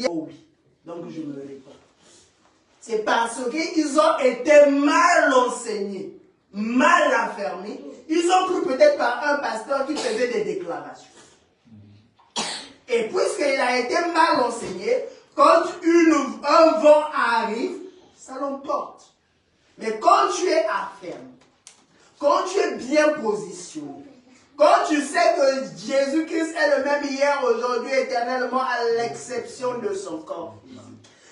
Oh oui, donc je me réponds. C'est parce qu'ils ont été mal enseignés, mal enfermés. Ils ont cru peut-être par un pasteur qui faisait des déclarations. Et puisqu'il a été mal enseigné, quand un vent arrive, ça l'emporte. Mais quand tu es ferme, quand tu es bien positionné, quand tu sais que Jésus-Christ est le même hier, aujourd'hui, éternellement, à l'exception de son corps physique.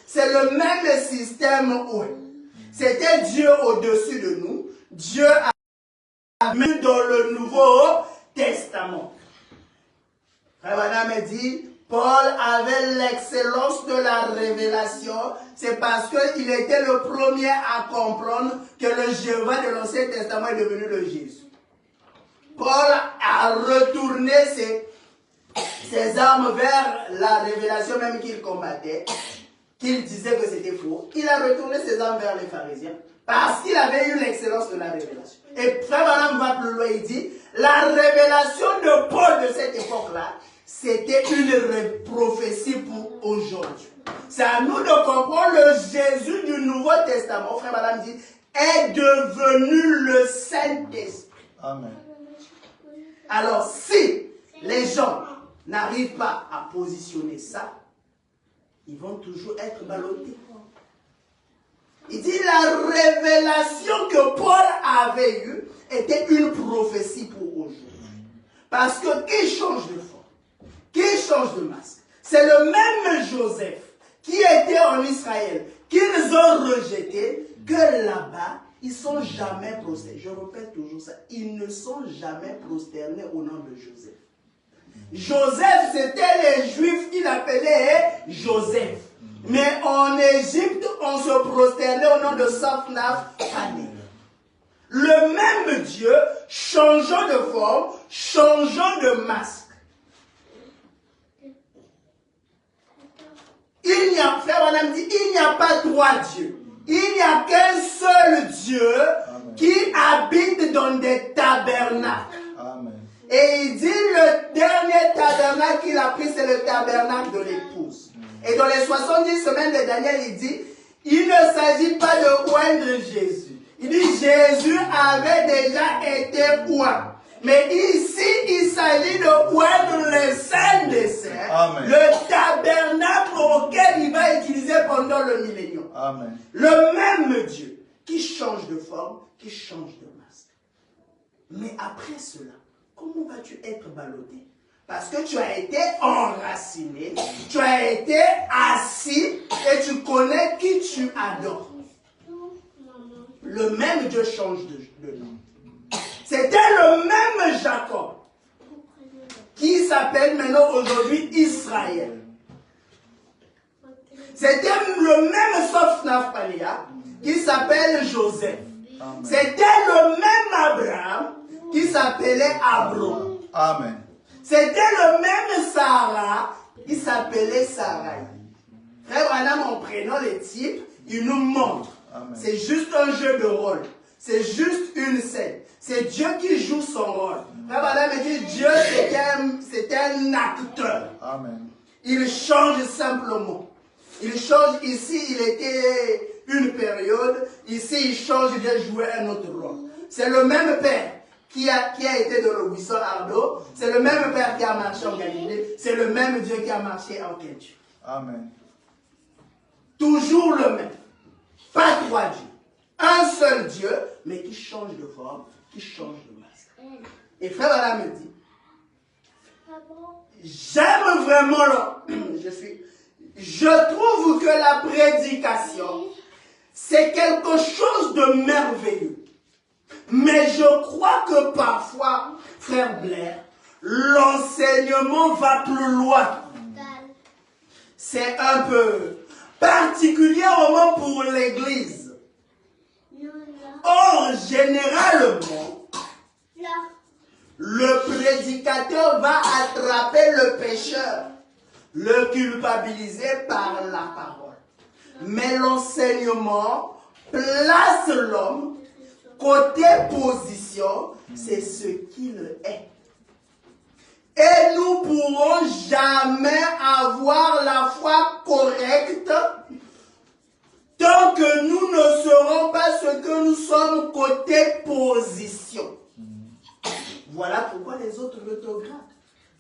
C'est le même système où c'était Dieu au-dessus de nous. Dieu a mis dans le Nouveau Testament. Frère Branham dit, Paul avait l'excellence de la révélation. C'est parce qu'il était le premier à comprendre que le Jéhovah de l'Ancien Testament est devenu le Jésus. Paul a retourné ses armes vers la révélation même qu'il combattait, qu'il disait que c'était faux. Il a retourné ses armes vers les pharisiens parce qu'il avait eu l'excellence de la révélation. Et Frère Branham va plus loin, il dit, la révélation de Paul de cette époque-là, c'était une prophétie pour aujourd'hui. C'est à nous de comprendre le Jésus du Nouveau Testament, Frère Branham dit, est devenu le Saint-Esprit. Amen. Alors, si les gens n'arrivent pas à positionner ça, ils vont toujours être ballottés. Il dit la révélation que Paul avait eue était une prophétie pour aujourd'hui. Parce que qui change de forme, qui change de masque, c'est le même Joseph qui était en Israël, qu'ils ont rejeté, que là-bas, ils ne sont jamais prosternés. Je répète toujours ça. Ils ne sont jamais prosternés au nom de Joseph. Joseph, c'était les Juifs qui l'appelaient Joseph. Mais en Égypte, on se prosternait au nom de Sophnaph-Pané. Le même Dieu, changeant de forme, changeant de masque. Frère Branham dit, il n'y a pas trois dieux. Il n'y a qu'un seul Dieu qui habite dans des tabernacles. Amen. Et il dit le dernier tabernacle qu'il a pris, c'est le tabernacle de l'épouse. Et dans les 70 semaines de Daniel, il dit, il ne s'agit pas de oindre Jésus. Il dit, Jésus avait déjà été oint. Mais ici, il s'agit de oindre le Saint des Saints, le tabernacle auquel il va utiliser pendant le millénium. Amen. Le même Dieu qui change de forme, qui change de masque. Mais après cela, comment vas-tu être ballotté? Parce que tu as été enraciné, tu as été assis et tu connais qui tu adores. Le même Dieu change de nom. C'était le même Jacob qui s'appelle maintenant aujourd'hui Israël. C'était le même Sophnaph-Pané qui s'appelle Joseph. C'était le même Abraham qui s'appelait Abram. Amen. C'était le même Sarah qui s'appelait Sarai. Frère Branham, en prenant les types, il nous montre. C'est juste un jeu de rôle. C'est juste une scène. C'est Dieu qui joue son rôle. Frère Branham dit, Dieu c'est un acteur. Amen. Il change simplement. Il change ici, il était une période. Ici, il change, il vient jouer un autre rôle. C'est le même Père qui a été dans le buisson Ardo. C'est le même Père qui a marché en Galilée. C'est le même Dieu qui a marché en Kentucky. Amen. Toujours le même. Pas trois dieux. Un seul Dieu, mais qui change de forme, qui change de masque. Et Frère Branham me dit, j'aime vraiment je trouve que la prédication, c'est quelque chose de merveilleux. Mais je crois que parfois, Frère Blair, l'enseignement va plus loin. C'est un peu particulièrement pour l'Église. Or, généralement, le prédicateur va attraper le pécheur, le culpabiliser par la parole. Mais l'enseignement place l'homme côté position, c'est ce qu'il est. Et nous ne pourrons jamais avoir la foi correcte tant que nous ne serons pas ce que nous sommes côté position. Voilà pourquoi les autres rétrogradent.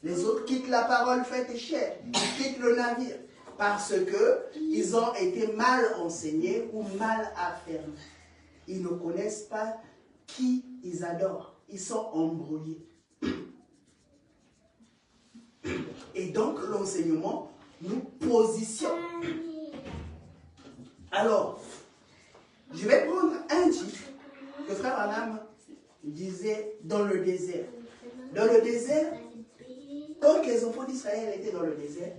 Les autres quittent la parole faite et chère. Ils quittent le navire. Parce qu'ils ont été mal enseignés ou mal affermis. Ils ne connaissent pas qui ils adorent. Ils sont embrouillés. Et donc l'enseignement nous positionne. Alors, je vais prendre un titre que Frère Branham disait dans le désert. Dans le désert, quand les enfants d'Israël étaient dans le désert,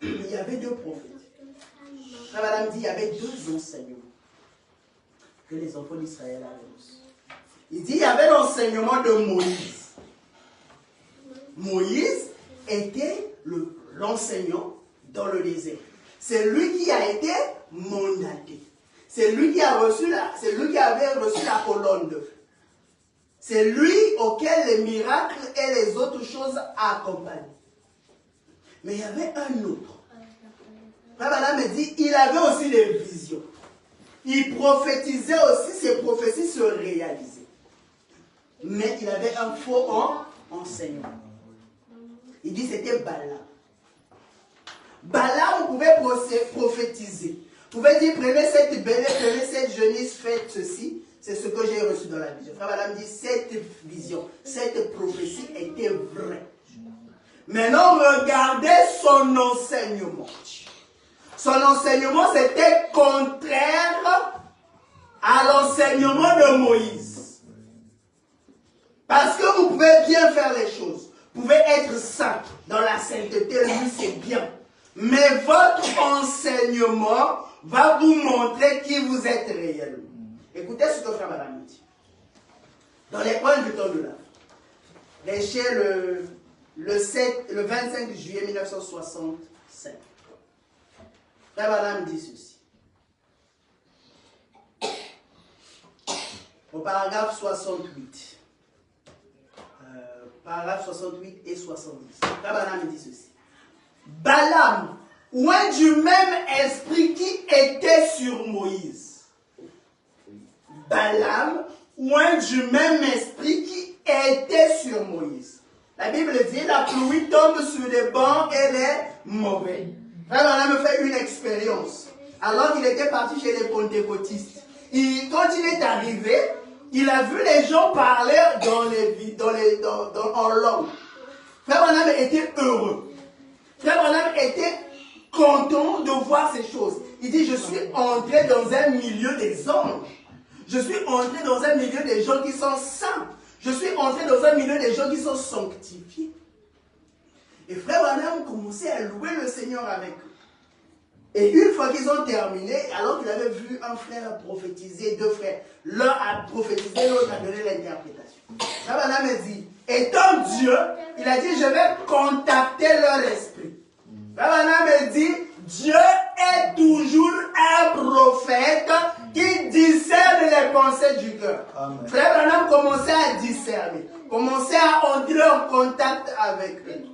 il y avait deux prophètes. Frère Branham dit qu'il y avait deux enseignements que les enfants d'Israël avaient reçus. Il dit qu'il y avait l'enseignement de Moïse. Moïse était l'enseignant dans le désert. C'est lui qui a été mandaté. C'est lui qui avait reçu la colonne de feu. C'est lui auquel les miracles et les autres choses accompagnent. Mais il y avait un autre. Frère Branham me dit, il avait aussi des visions. Il prophétisait aussi, ses prophéties se réalisaient. Mais il avait un faux enseignement. Il dit c'était Balaam. Balaam pouvait prophétiser. Vous pouvez dire, prenez cette belle, prenez cette jeunesse, faites ceci. C'est ce que j'ai reçu dans la vision. Frère Balaam dit, cette vision, cette prophétie était vraie. Maintenant, regardez son enseignement. Son enseignement, c'était contraire à l'enseignement de Moïse. Parce que vous pouvez bien faire les choses. Vous pouvez être saint dans la sainteté, lui c'est bien. Mais votre enseignement va vous montrer qui vous êtes réellement. Écoutez ce que Frère Branham dit. Dans les points du temps de l'âme, prêché le 25 juillet 1965. Frère Branham dit ceci. Au paragraphe 68. Paragraphe 68 et 70. Frère Branham dit ceci. Balaam, oint du même esprit qui était sur Moïse. Balaam, oint du même esprit qui était sur Moïse. La Bible dit, la pluie tombe sur les bons et les mauvais. Frère Branham fait une expérience. Alors qu'il était parti chez les pentecôtistes. Quand il est arrivé, il a vu les gens parler en langue. Frère Branham était heureux. Frère Branham était content de voir ces choses. Il dit, je suis entré dans un milieu des anges. Je suis entré dans un milieu des gens qui sont saints. Je suis entré dans un milieu des gens qui sont sanctifiés. Et Frère Branham commençait à louer le Seigneur avec eux. Et une fois qu'ils ont terminé, alors qu'il avait vu un frère prophétiser, deux frères, l'un a prophétisé, l'autre a donné l'interprétation. Frère Branham dit, étant Dieu, il a dit, je vais contacter leur esprit. Frère Branham dit, Dieu est toujours un prophète qui discerne les pensées du cœur. Frère Branham commençait à discerner, commençait à entrer en contact avec eux.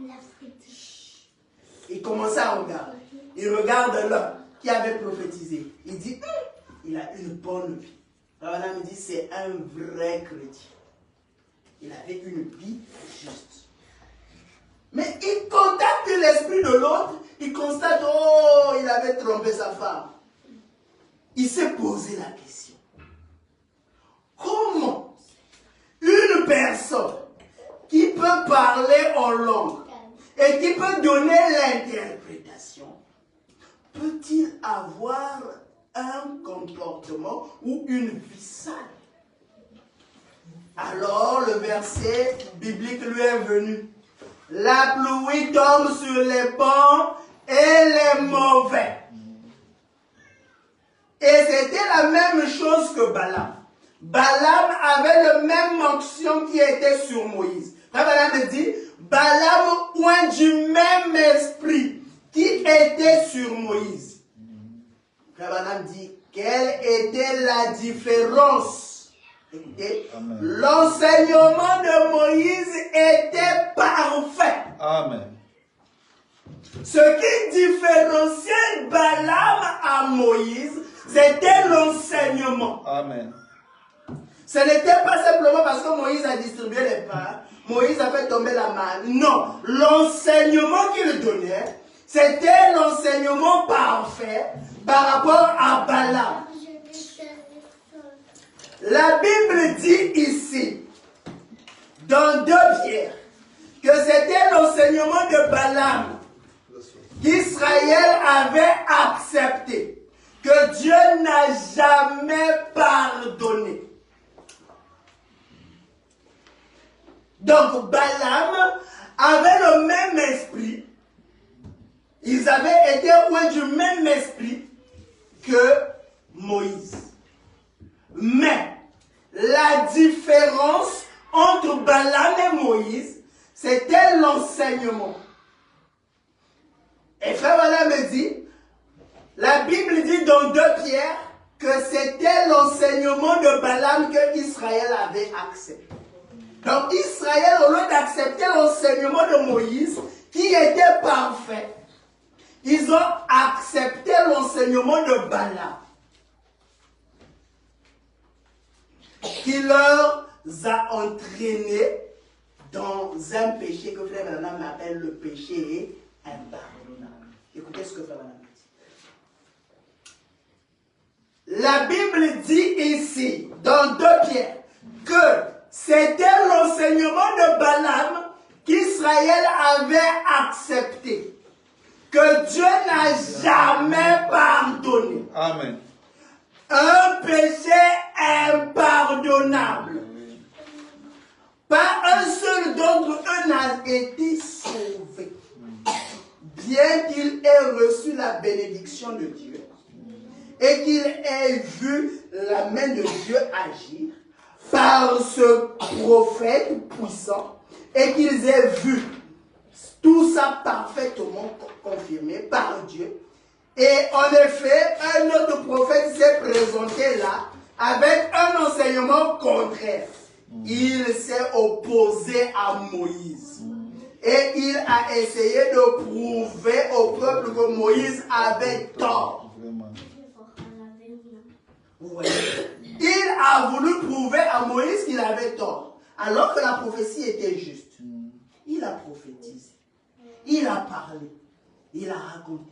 Il commençait à regarder. Il regarde l'un qui avait prophétisé. Il dit, il a une bonne vie. Frère Branham dit, c'est un vrai chrétien. Il avait une vie juste. Mais il contacte l'esprit de l'autre, il constate, oh, il avait trompé sa femme. Il s'est posé la question. Comment une personne qui peut parler en langue et qui peut donner l'interprétation, peut-il avoir un comportement ou une vie sale? Alors le verset biblique lui est venu. La pluie tombe sur les bons et les mauvais. Et c'était la même chose que Balaam. Balaam avait le même onction qui était sur Moïse. Balaam dit, Balaam oint du même esprit qui était sur Moïse. Balaam dit, quelle était la différence? Écoutez, l'enseignement de Moïse était parfait. Amen. Ce qui différenciait Balaam à Moïse, c'était l'enseignement. Amen. Ce n'était pas simplement parce que Moïse a distribué les pains, Moïse a fait tomber la main. Non, l'enseignement qu'il donnait, c'était l'enseignement parfait par rapport à Balaam. La Bible dit ici, dans 2 Pierre, que c'était l'enseignement de Balaam qu'Israël avait accepté, que Dieu n'a jamais pardonné. Donc Balaam avait le même esprit, ils avaient été oués du même esprit que Moïse. Mais la différence entre Balaam et Moïse, c'était l'enseignement. Et frère Balaam me dit, la Bible dit dans 2 Pierre que c'était l'enseignement de Balaam que Israël avait accepté. Donc Israël, au lieu d'accepter l'enseignement de Moïse, qui était parfait, ils ont accepté l'enseignement de Balaam, qui leur a entraînés dans un péché que frère Balaam appelle le péché impardonnable. Écoutez ce que frère Balaam dit. La Bible dit ici, dans 2 Pierre, que c'était l'enseignement de Balaam qu'Israël avait accepté, que Dieu n'a jamais pardonné. Amen. Un péché impardonnable. Pas un seul d'entre eux n'a été sauvé, bien qu'il ait reçu la bénédiction de Dieu et qu'il ait vu la main de Dieu agir par ce prophète puissant et qu'ils aient vu tout ça parfaitement confirmé par Dieu. Et en effet, un autre prophète s'est présenté là avec un enseignement contraire. Il s'est opposé à Moïse. Et il a essayé de prouver au peuple que Moïse avait tort. Ouais. Il a voulu prouver à Moïse qu'il avait tort, alors que la prophétie était juste. Il a prophétisé, il a parlé, il a raconté.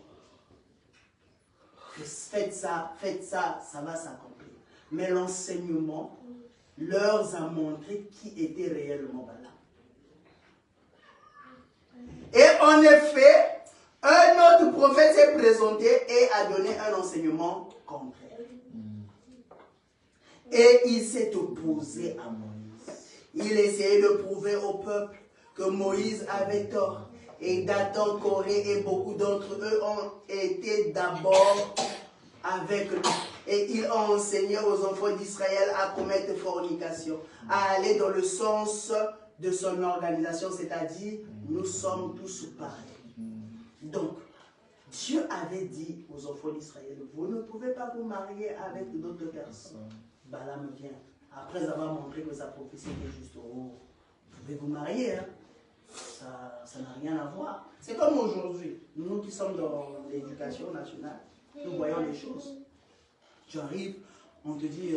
Faites ça, ça va s'accomplir. Mais l'enseignement leur a montré qui était réellement Balaam. Et en effet, un autre prophète s'est présenté et a donné un enseignement contraire. Et il s'est opposé à Moïse. Il essayait de prouver au peuple que Moïse avait tort. Et Dathan, Corée et beaucoup d'entre eux ont été d'abord avec lui. Et ils ont enseigné aux enfants d'Israël à commettre fornication, à aller dans le sens de son organisation, c'est-à-dire nous sommes tous pareils. Donc, Dieu avait dit aux enfants d'Israël, vous ne pouvez pas vous marier avec d'autres personnes. Balaam vient, après avoir montré que sa prophétie était juste, oh, vous pouvez vous marier, hein? Ça n'a rien à voir. C'est comme aujourd'hui, nous qui sommes dans l'éducation nationale, nous voyons les choses. Tu arrives, on te dit,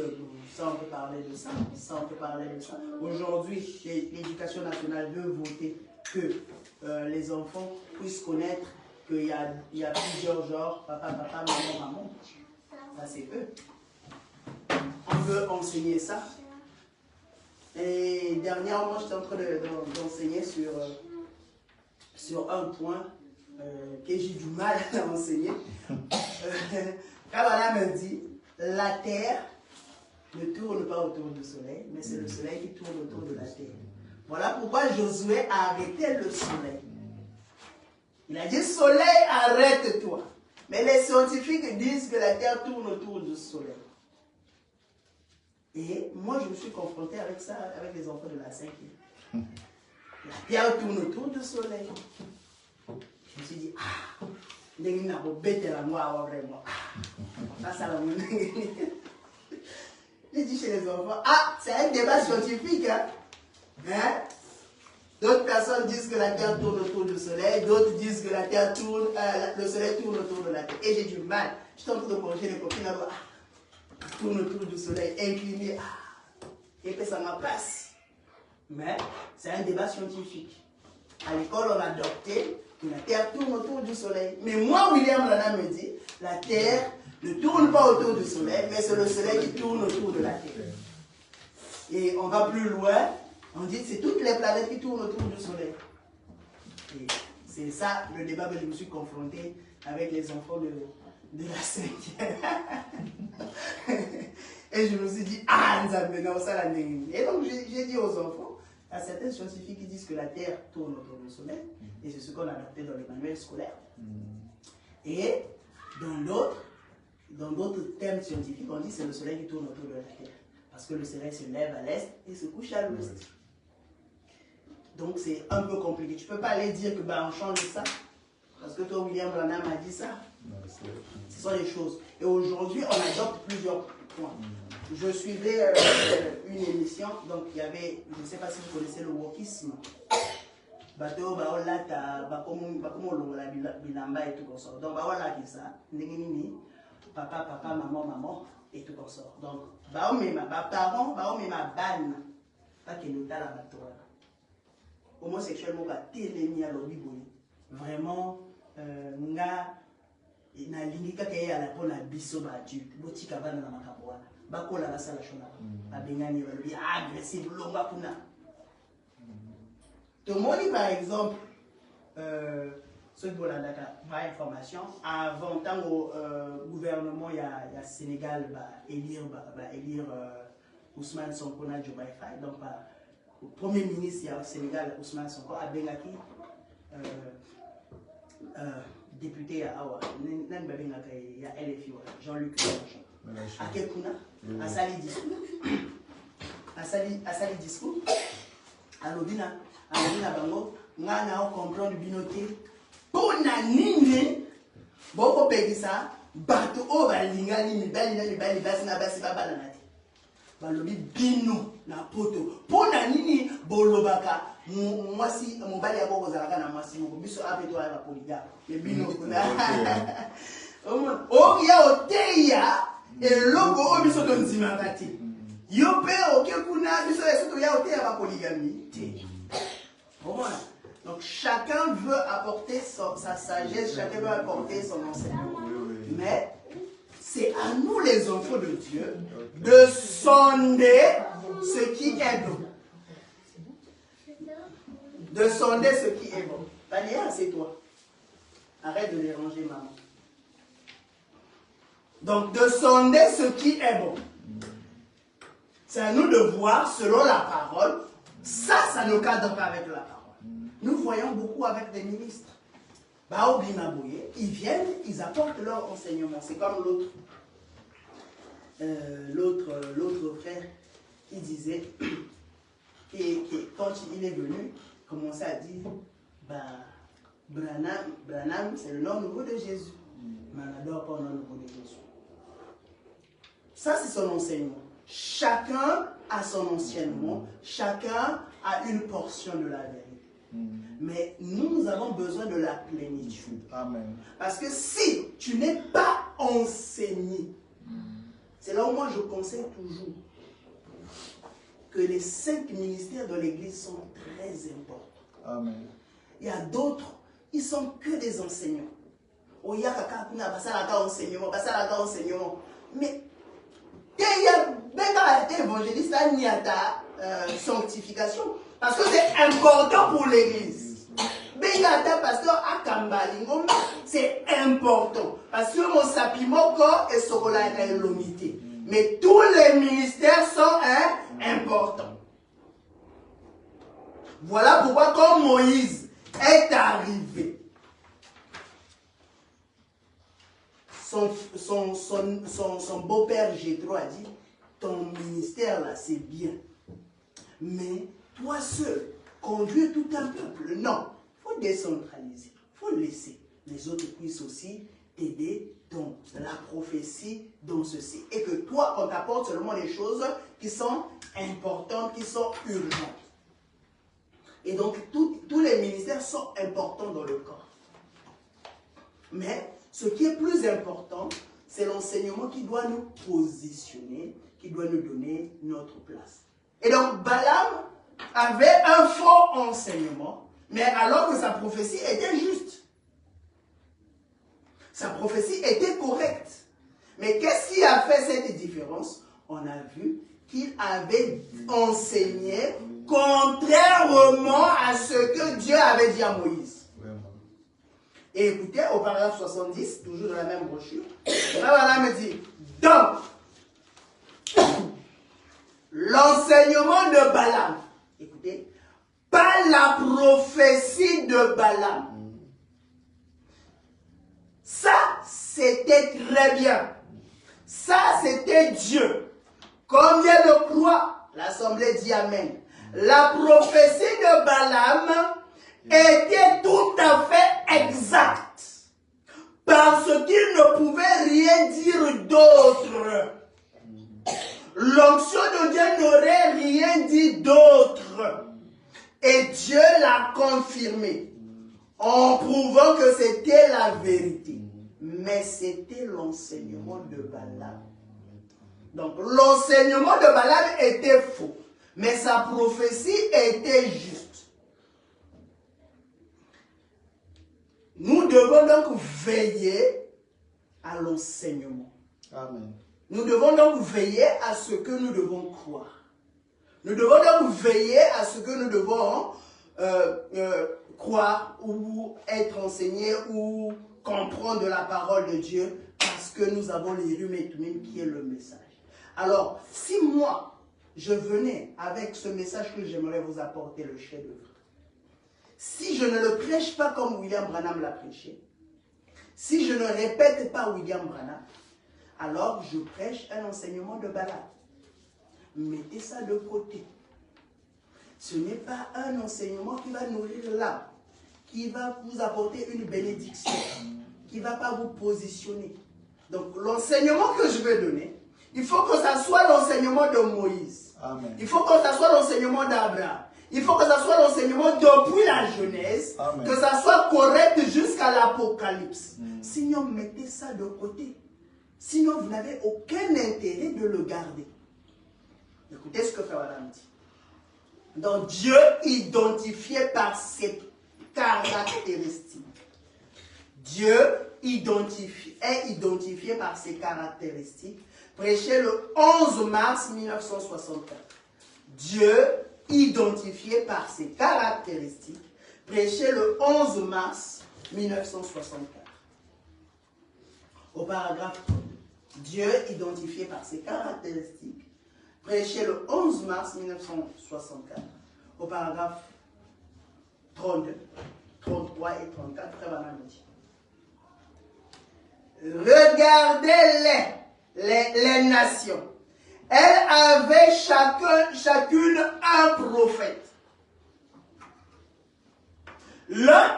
ça on peut parler de ça, ça on peut parler de ça. Aujourd'hui, l'éducation nationale veut voter que les enfants puissent connaître qu'il y a plusieurs genres, papa, maman, maman. Ça c'est eux. On veut enseigner ça. Et dernièrement, j'étais en train d'enseigner sur un point que j'ai du mal à enseigner. Kabbalah me dit, la terre ne tourne pas autour du soleil, mais c'est le soleil qui tourne autour de la terre. Voilà pourquoi Josué a arrêté le soleil. Il a dit, soleil, arrête-toi. Mais les scientifiques disent que la terre tourne autour du soleil. Et moi, je me suis confronté avec ça, avec les enfants de la 5e. La terre tourne autour du soleil. Je me suis dit, Je dis chez les enfants, ah, c'est un débat scientifique. Hein? D'autres personnes disent que la Terre tourne autour du Soleil, d'autres disent que la Terre tourne, le Soleil tourne autour de la Terre. Et j'ai du mal. Je suis en train de manger les copines là-bas. Ah, tourne autour du Soleil, incliné. Ah, et puis ça me passe. Mais c'est un débat scientifique. À l'école, on a adopté que la Terre tourne autour du Soleil. Mais moi, William Branham me dit, la Terre ne tourne pas autour du Soleil, mais c'est le Soleil qui tourne autour de la Terre. Et on va plus loin. On dit que c'est toutes les planètes qui tournent autour du Soleil. Et c'est ça le débat que je me suis confronté avec les enfants de la 5e. Et je me suis dit, ah, non, ça la négative. Et donc j'ai dit aux enfants, il y a certains scientifiques qui disent que la Terre tourne autour du Soleil. Et c'est ce qu'on a adapté dans les manuels scolaires. Et dans d'autres thèmes scientifiques, on dit que c'est le Soleil qui tourne autour de la Terre. Parce que le Soleil se lève à l'est et se couche à l'ouest. Donc c'est un peu compliqué. Tu ne peux pas aller dire que on change ça. Parce que toi, William Branham a dit ça. Ce sont les choses. Et aujourd'hui, on adopte plusieurs points. Je suivais une émission, donc il y avait, je ne sais pas si vous connaissez le wokisme. Bateau, bilamba et tout comme ça. Donc, ça. Papa, maman et tout comme ça. Donc, parents, ma ban, pas que nous la bateau. Homosexuellement, vraiment, nga na lingika ke ya la pona biso ba adulte botika bana na makambo wana bakola basala shona babengani balobi agressive longa kuna tomoni par exemple ceux qui volent la information avant tant au gouvernement il y a Sénégal élire Ousmane Sonko na Diomaye Faye donc le premier ministre il y a Sénégal Ousmane Sonko a bengaki député à Awa, il y a LFI, Jean-Luc Mélenchon. À Kekuna, à Sali Discours, à Lobina Bango, on a comprendre binoté. Pour Nanine, beaucoup de ça, bateau au Balingani, Mibali, Basi, Babalanati. Balobi bino na poto. Pour Nanini, Bolobaka. Moi si mon bali a beaucoup zalaka na moi si mon biso ape to ala polygame le bino kuna o ya oteya et logo o biso to nzima kati yo pe oke kuna biso eso to ya oteya ba polygamie donc chacun veut apporter sa sagesse, chacun veut apporter son enseignement, mais c'est à nous les enfants de Dieu de sonder ce qui est bon. De sonder ce qui est bon. Daniel, c'est toi. Arrête de déranger maman. Donc, de sonder ce qui est bon. C'est à nous de voir selon la parole. Ça ne cadre pas avec la parole. Nous voyons beaucoup avec des ministres. Ils viennent, ils apportent leur enseignement. C'est comme l'autre frère qui disait, quand il est venu, commençait à dire, Branham, c'est le nom nouveau de Jésus. Mais on n'adore pas le nom nouveau de Jésus. Ça, c'est son enseignement. Chacun a son enseignement, chacun a une portion de la vérité. Mais nous avons besoin de la plénitude. Amen. Parce que si tu n'es pas enseigné, c'est là où moi je conseille toujours que les 5 ministères de l'Église sont très importants. Amen. Il y a d'autres, ils sont que des enseignants. Il y a enseignement. Mais il y a des évangélistes, il y a ta sanctification. Parce que c'est important pour l'Église. Bengata pasteur Akambalingo, c'est important. Parce que mon sapimoko est sokola et l'omité. Mais tous les ministères sont importants. Voilà pourquoi quand Moïse est arrivé, son beau-père Jéthro a dit, ton ministère là c'est bien. Mais toi seul, conduire tout un peuple, non. Il faut décentraliser, il faut laisser. Les autres puissent aussi t'aider dans la prophétie dans ceci. Et que toi, on t'apporte seulement les choses qui sont importantes, qui sont urgentes. Et donc, tous les ministères sont importants dans le corps. Mais ce qui est plus important, c'est l'enseignement qui doit nous positionner, qui doit nous donner notre place. Et donc, Balaam avait un faux enseignement, mais alors que sa prophétie était juste. Sa prophétie était correcte. Mais qu'est-ce qui a fait cette différence? On a vu qu'il avait enseigné contrairement à ce que Dieu avait dit à Moïse. Et écoutez, au paragraphe 70, toujours dans la même brochure, là me dit, donc, l'enseignement de Balaam, écoutez, pas la prophétie de Balaam. Ça, c'était très bien. Ça, c'était Dieu. Combien de croix? L'Assemblée dit Amen. La prophétie de Balaam était tout à fait exacte. Parce qu'il ne pouvait rien dire d'autre. L'onction de Dieu n'aurait rien dit d'autre. Et Dieu l'a confirmé. En prouvant que c'était la vérité. Mais c'était l'enseignement de Balaam. Donc l'enseignement de Balaam était faux. Mais sa prophétie était juste. Nous devons donc veiller à l'enseignement. Amen. Nous devons donc veiller à ce que nous devons croire. Nous devons donc veiller à ce que nous devons croire ou être enseignés ou comprendre de la parole de Dieu parce que nous avons l'Urim et Thummim qui est le message. Alors, si moi, je venais avec ce message que j'aimerais vous apporter, le chef-d'œuvre, si je ne le prêche pas comme William Branham l'a prêché, si je ne répète pas William Branham, alors je prêche un enseignement de Balaam. Mettez ça de côté. Ce n'est pas un enseignement qui va nourrir l'âme, qui va vous apporter une bénédiction, qui ne va pas vous positionner. Donc l'enseignement que je vais donner, il faut que ça soit l'enseignement de Moïse. Amen. Il faut que ça soit l'enseignement d'Abraham. Il faut que ça soit l'enseignement depuis la Genèse, Amen. que ça soit correct jusqu'à l'Apocalypse. Sinon, mettez ça de côté. Sinon, vous n'avez aucun intérêt de le garder. Écoutez ce que Frère Adam dit. Donc, Dieu identifié par ses caractéristiques. Dieu est identifié par ses caractéristiques. Prêché le 11 mars 1964. Dieu identifié par ses caractéristiques. Prêché le 11 mars 1964. Au paragraphe 3. Dieu identifié par ses caractéristiques. Prêché le 11 mars 1964. Au paragraphe 32, 33 et 34. Frère Branham dit. Regardez les nations. Elles avaient chacune un prophète. L'un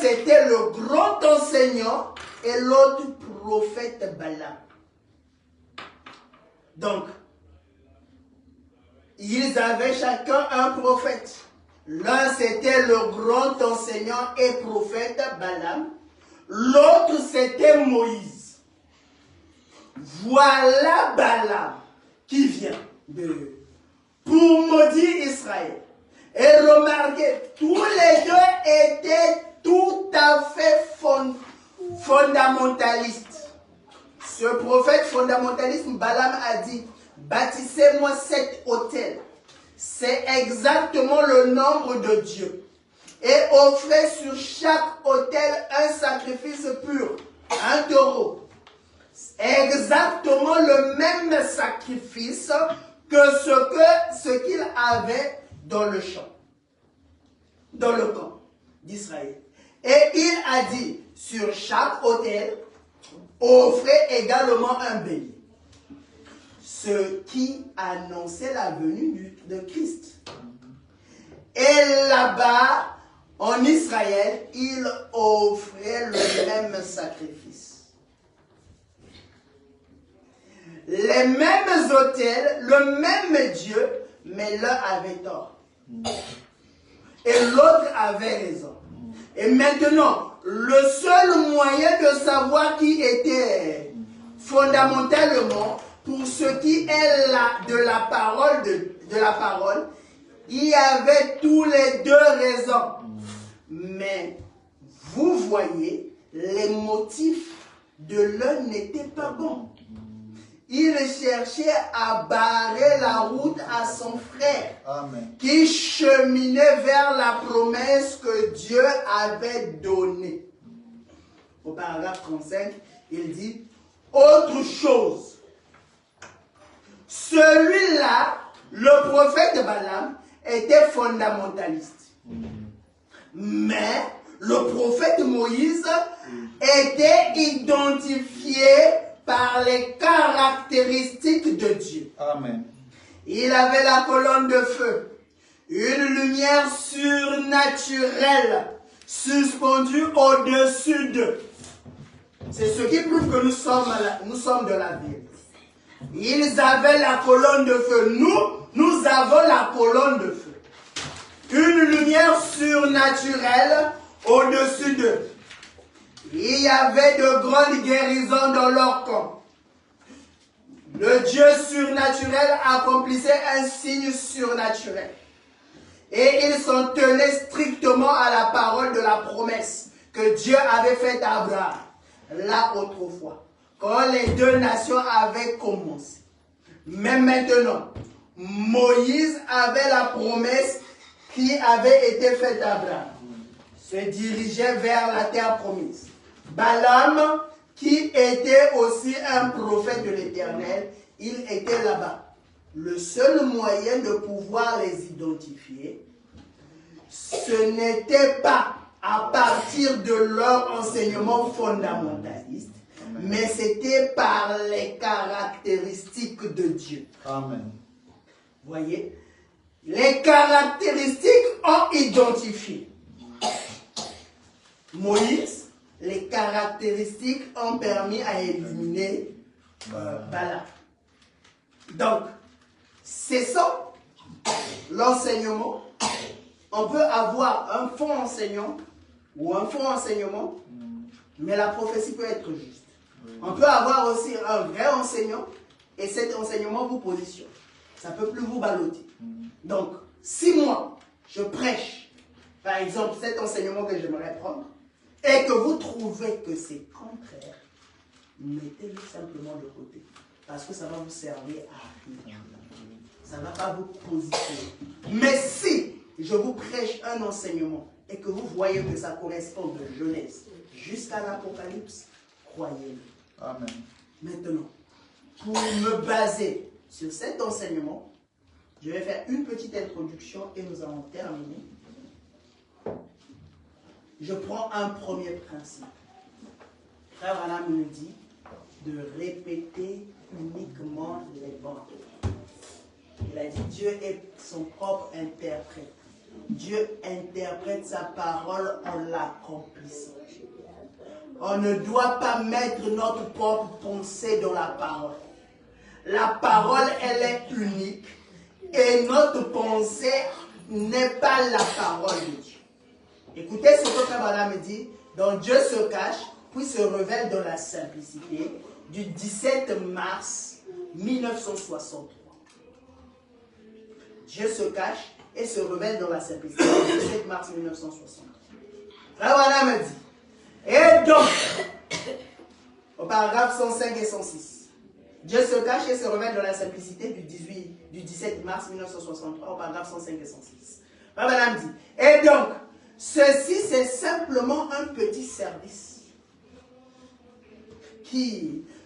c'était le grand enseignant et l'autre prophète Balaam. Donc, ils avaient chacun un prophète. L'un c'était le grand enseignant et prophète Balaam. L'autre c'était Moïse. Voilà Balaam qui vient pour maudire Israël. Et remarquez, tous les deux étaient tout à fait fondamentalistes. Ce prophète fondamentaliste, Balaam a dit, bâtissez-moi 7 autels. C'est exactement le nombre de Dieu. Et offrez sur chaque autel un sacrifice pur, un taureau. Exactement le même sacrifice que ce qu'il avait dans le champ, dans le camp d'Israël. Et il a dit, sur chaque autel, offrez également un bélier. Ce qui annonçait la venue de Christ. Et là-bas, en Israël, il offrait le même sacrifice. les mêmes autels, le même Dieu, mais l'un avait tort. Et l'autre avait raison. Et maintenant, le seul moyen de savoir qui était fondamentalement, pour ce qui est de la parole, il y avait tous les deux raisons. Mais vous voyez, les motifs de l'un n'étaient pas bons. Il cherchait à barrer la route à son frère. Amen. Qui cheminait vers la promesse que Dieu avait donnée. Au paragraphe 35, il dit autre chose. Celui-là, le prophète Balaam, était fondamentaliste. Mais le prophète Moïse était identifié par les caractéristiques de Dieu. Amen. Il avait la colonne de feu, une lumière surnaturelle suspendue au-dessus d'eux. C'est ce qui prouve que nous sommes de la vie. Ils avaient la colonne de feu. Nous avons la colonne de feu. Une lumière surnaturelle au-dessus d'eux. Il y avait de grandes guérisons dans leur camp. Le Dieu surnaturel accomplissait un signe surnaturel. Et ils s'en tenaient strictement à la parole de la promesse que Dieu avait faite à Abraham, là autrefois, quand les deux nations avaient commencé. Mais maintenant, Moïse avait la promesse qui avait été faite à Abraham, se dirigeait vers la terre promise. Balaam, qui était aussi un prophète de l'Éternel, il était là-bas. Le seul moyen de pouvoir les identifier, ce n'était pas à partir de leur enseignement fondamentaliste, mais c'était par les caractéristiques de Dieu. Amen. Voyez, les caractéristiques ont identifié Moïse. Les caractéristiques ont permis à éliminer Balaam. Donc, c'est ça l'enseignement. On peut avoir un faux enseignant ou un faux enseignement, mais la prophétie peut être juste. On peut avoir aussi un vrai enseignant et cet enseignement vous positionne. Ça ne peut plus vous balloter. Donc, si moi, je prêche, par exemple, cet enseignement que j'aimerais prendre, et que vous trouvez que c'est contraire, mettez-le simplement de côté. Parce que ça va vous servir à rien. Ça ne va pas vous positionner. Mais si je vous prêche un enseignement et que vous voyez que ça correspond de Genèse jusqu'à l'Apocalypse, croyez-le. Amen. Maintenant, pour me baser sur cet enseignement, je vais faire une petite introduction et nous allons terminer. Je prends un premier principe. Frère Branham nous dit de répéter uniquement les bons. Il a dit Dieu est son propre interprète. Dieu interprète sa parole en l'accomplissant. On ne doit pas mettre notre propre pensée dans la parole. La parole, elle est unique et notre pensée n'est pas la parole de Dieu. Écoutez ce que Frère Branham dit. Donc Dieu se cache, puis se révèle dans la simplicité du 17 mars 1963. Dieu se cache et se révèle dans la simplicité du 17 mars 1963. Frère Branham dit, et donc, au paragraphe 105 et 106, Dieu se cache et se révèle dans la simplicité du 17 mars 1963, au paragraphe 105 et 106. Frère Branham dit, et donc, ceci, c'est simplement un petit service.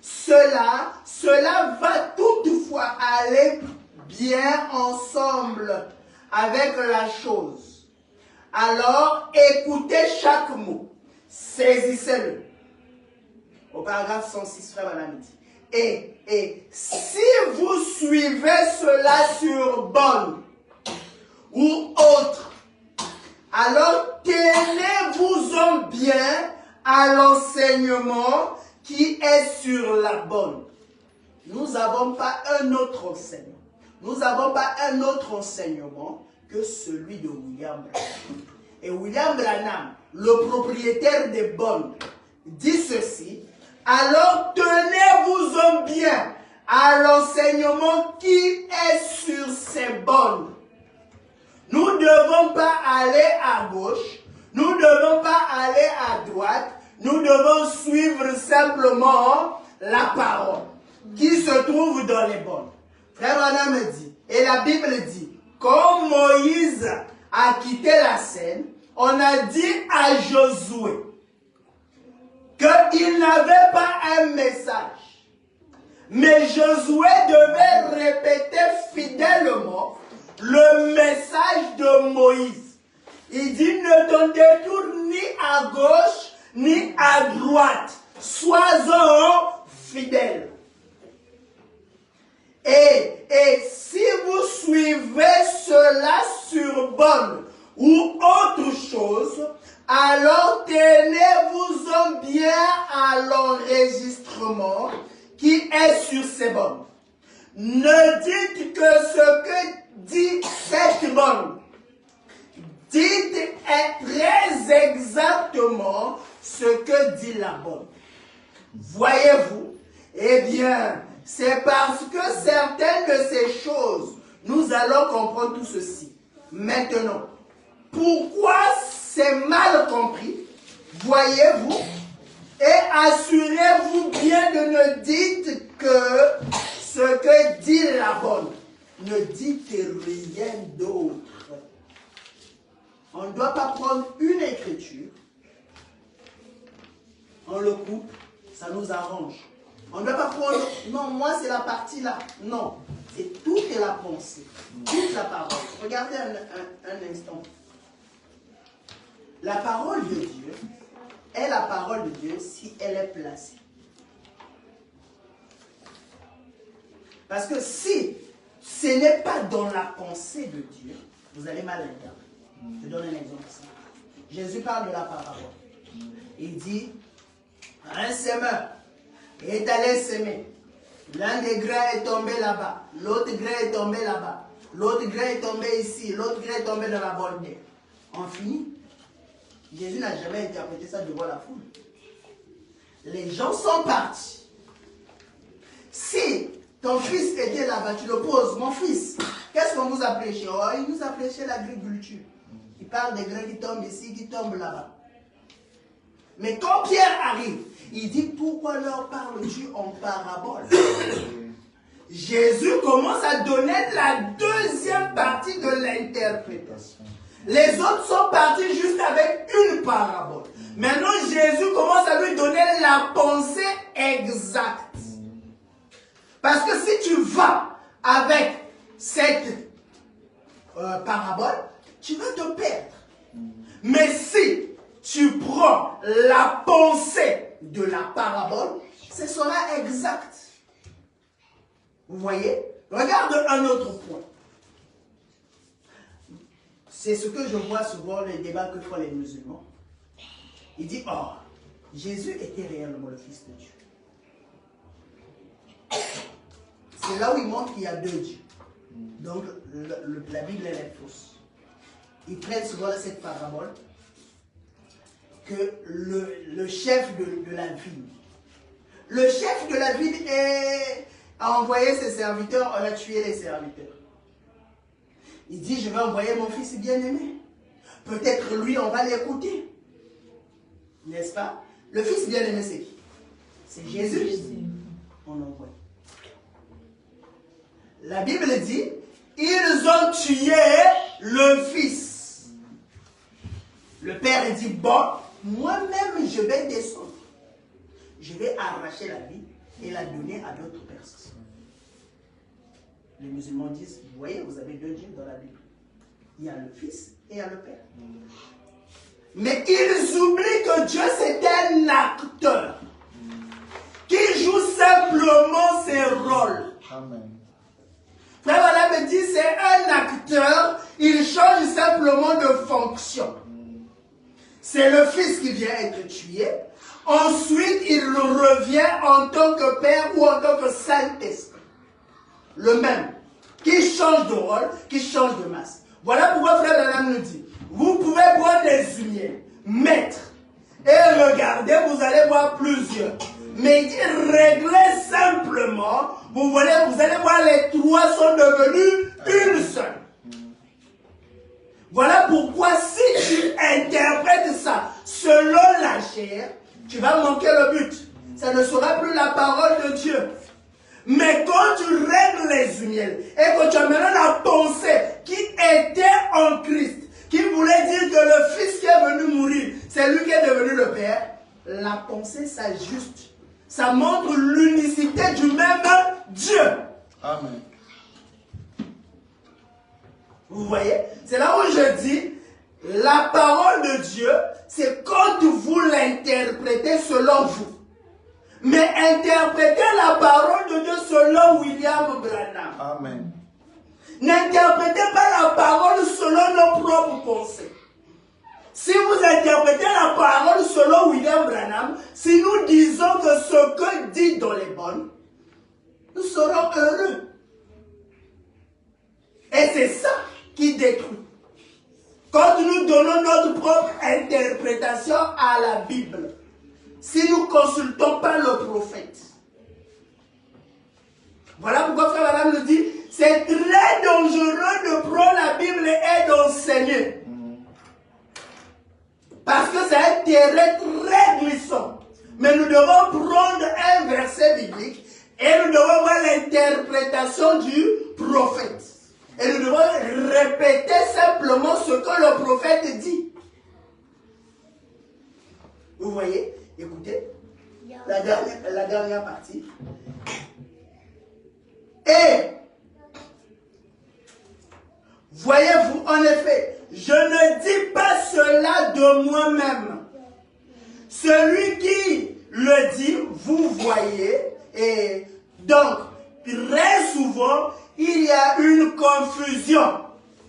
Cela va toutefois aller bien ensemble avec la chose. Alors, écoutez chaque mot. Saisissez-le. Au paragraphe 106, Frère Branham dit. Et si vous suivez cela sur bonne ou autre, alors tenez-vous-en bien à l'enseignement qui est sur la bonne. nous n'avons pas un autre enseignement. Nous n'avons pas un autre enseignement que celui de William Branham. Et William Branham, le propriétaire des bonnes, dit ceci: alors tenez-vous-en bien à l'enseignement qui est sur ces bonnes. Nous ne devons pas aller à gauche, nous ne devons pas aller à droite, nous devons suivre simplement la parole qui se trouve dans les bonnes. Frère Branham dit, et la Bible dit, quand Moïse a quitté la scène, on a dit à Josué qu'il n'avait pas un message. Mais Josué devait répéter fidèlement le message de Moïse. Il dit, ne t'en détourne ni à gauche ni à droite. Sois-en fidèle. Et si vous suivez cela sur bonne ou autre chose, alors tenez-vous-en bien à l'enregistrement qui est sur ces bonnes. Ne dites que ce que dit cette bonne. Dites très exactement ce que dit la bonne. Voyez-vous? Eh bien, c'est parce que certaines de ces choses, nous allons comprendre tout ceci. Maintenant, pourquoi c'est mal compris? Voyez-vous? Et assurez-vous bien de ne dites que ce que dit la bonne. Ne dites rien d'autre. On ne doit pas prendre une écriture, on le coupe, ça nous arrange. On ne doit pas prendre, non, moi c'est la partie là. Non, c'est toute la pensée, toute la parole. Regardez un instant. La parole de Dieu est la parole de Dieu si elle est placée. Parce que si ce n'est pas dans la pensée de Dieu, vous allez mal interpréter. Je donne un exemple simple. Jésus parle de la parabole. Il dit, un semeur est allé semer. L'un des grains est tombé là-bas. L'autre grain est tombé là-bas. L'autre grain est tombé ici. L'autre grain est tombé dans la bonne terre. On finit. Jésus n'a jamais interprété ça devant la foule. Les gens sont partis. Si ton fils était là-bas, tu le poses, mon fils, qu'est-ce qu'on vous a prêché? Oh, il nous a prêché l'agriculture. Il parle des grains qui tombent ici, qui tombent là-bas. Mais quand Pierre arrive, il dit, pourquoi leur parles-tu en parabole? Jésus commence à donner la deuxième partie de l'interprétation. Les autres sont partis juste avec une parabole. Maintenant, Jésus commence à lui donner la pensée exacte. Parce que si tu vas avec cette parabole, tu vas te perdre. Mais si tu prends la pensée de la parabole, ce sera exact. Vous voyez? Regarde un autre point. C'est ce que je vois souvent les débats que font les musulmans. Il dit, oh, Jésus était réellement le Fils de Dieu. C'est là où il montre qu'il y a deux dieux. Donc la Bible elle est fausse. Ils prennent souvent cette parabole que le chef de la ville, le chef de la ville a envoyé ses serviteurs, on a tué les serviteurs. Il dit, je vais envoyer mon fils bien-aimé. Peut-être lui, on va l'écouter. N'est-ce pas? Le fils bien-aimé, c'est qui? C'est Jésus. On envoie. La Bible dit, ils ont tué le fils. Le père dit, bon, moi-même, je vais descendre. Je vais arracher la vie et la donner à d'autres personnes. Les musulmans disent, vous voyez, vous avez deux dieux dans la Bible. Il y a le Fils et il y a le Père. Mais ils oublient que Dieu c'est un acteur qui joue simplement ses rôles. Amen. Frère Voilà me dit, c'est un acteur, il change simplement de fonction. C'est le Fils qui vient être tué. Ensuite, il revient en tant que Père ou en tant que Saint-Esprit. le même, qui change de rôle, qui change de masse. Voilà pourquoi Frère Branham nous dit, vous pouvez boire des humiels, mettre, et regardez, vous allez voir plusieurs. Mais il dit, réglez simplement, vous allez voir, les trois sont devenus une seule. Voilà pourquoi si tu interprètes ça selon la chair, tu vas manquer le but. Ça ne sera plus la parole de Dieu. Mais quand tu règles les humiels et que tu amènes la pensée qui était en Christ, qui voulait dire que le Fils qui est venu mourir, c'est lui qui est devenu le Père, la pensée s'ajuste. Ça montre l'unicité du même Dieu. Amen. Vous voyez? C'est là où je dis, la parole de Dieu, c'est quand vous l'interprétez selon vous. Mais interprétez la parole de Dieu selon William Branham. Amen. N'interprétez pas la parole selon nos propres pensées. Si vous interprétez la parole selon William Branham, si nous disons que ce que dit dans les bonnes, nous serons heureux. Et c'est ça qui détruit. Quand nous donnons notre propre interprétation à la Bible, si nous ne consultons pas le prophète. Voilà pourquoi Frère Branham nous dit, c'est très dangereux de prendre la Bible et d'enseigner. Parce que c'est un terrain très glissant. Mais nous devons prendre un verset biblique et nous devons voir l'interprétation du prophète. Et nous devons répéter simplement ce que le prophète dit. Vous voyez? Écoutez, la dernière partie. Et, voyez-vous, en effet, je ne dis pas cela de moi-même. Celui qui le dit, vous voyez, et donc, très souvent, il y a une confusion.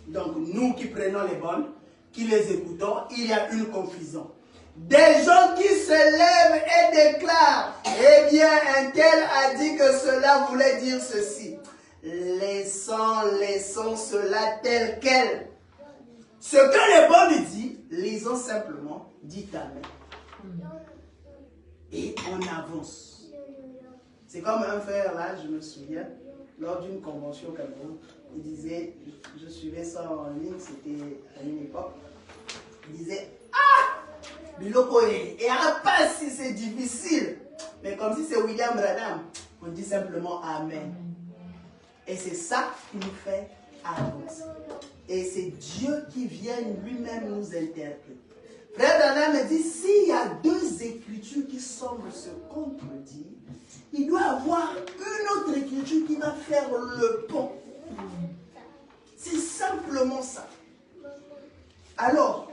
Donc, nous qui prenons les bonnes, qui les écoutons, il y a une confusion. Des gens qui se lèvent et déclarent, eh bien, un tel a dit que cela voulait dire ceci. Laissons cela tel quel. Ce que les bonnes disent, lisons simplement, dites Amen. Et on avance. C'est comme un frère là, je me souviens, lors d'une convention au Cameroun, il disait, je suivais ça en ligne, c'était à une époque, il disait, ah! Biloko et pas si c'est difficile. Mais comme si c'est William Branham, on dit simplement Amen. Et c'est ça qui nous fait avancer. Et c'est Dieu qui vient lui-même nous interpréter. Frère Branham dit, s'il y a deux écritures qui semblent se contredire, il doit y avoir une autre écriture qui va faire le pont. C'est simplement ça. Alors,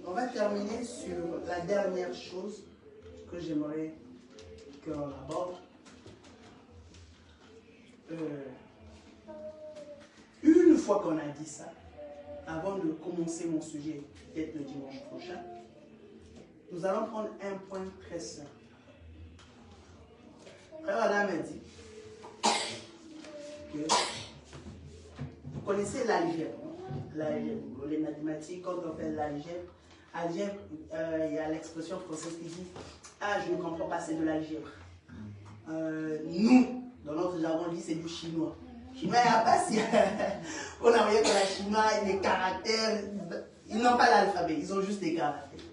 on va terminer sur la dernière chose que j'aimerais qu'on aborde. Une fois qu'on a dit ça, avant de commencer mon sujet, peut-être le dimanche prochain, nous allons prendre un point très simple. Frère Adam a dit que vous connaissez l'algèbre. Les mathématiques, quand on fait l'algèbre, il y a l'expression française qui dit « Ah, je ne comprends pas, c'est de l'algèbre. » Nous, dans notre jargon, on dit c'est du chinois. Chinois, il n'y a pas si... On a voyé que la chinois, les caractères, ils n'ont pas l'alphabet, ils ont juste des caractères.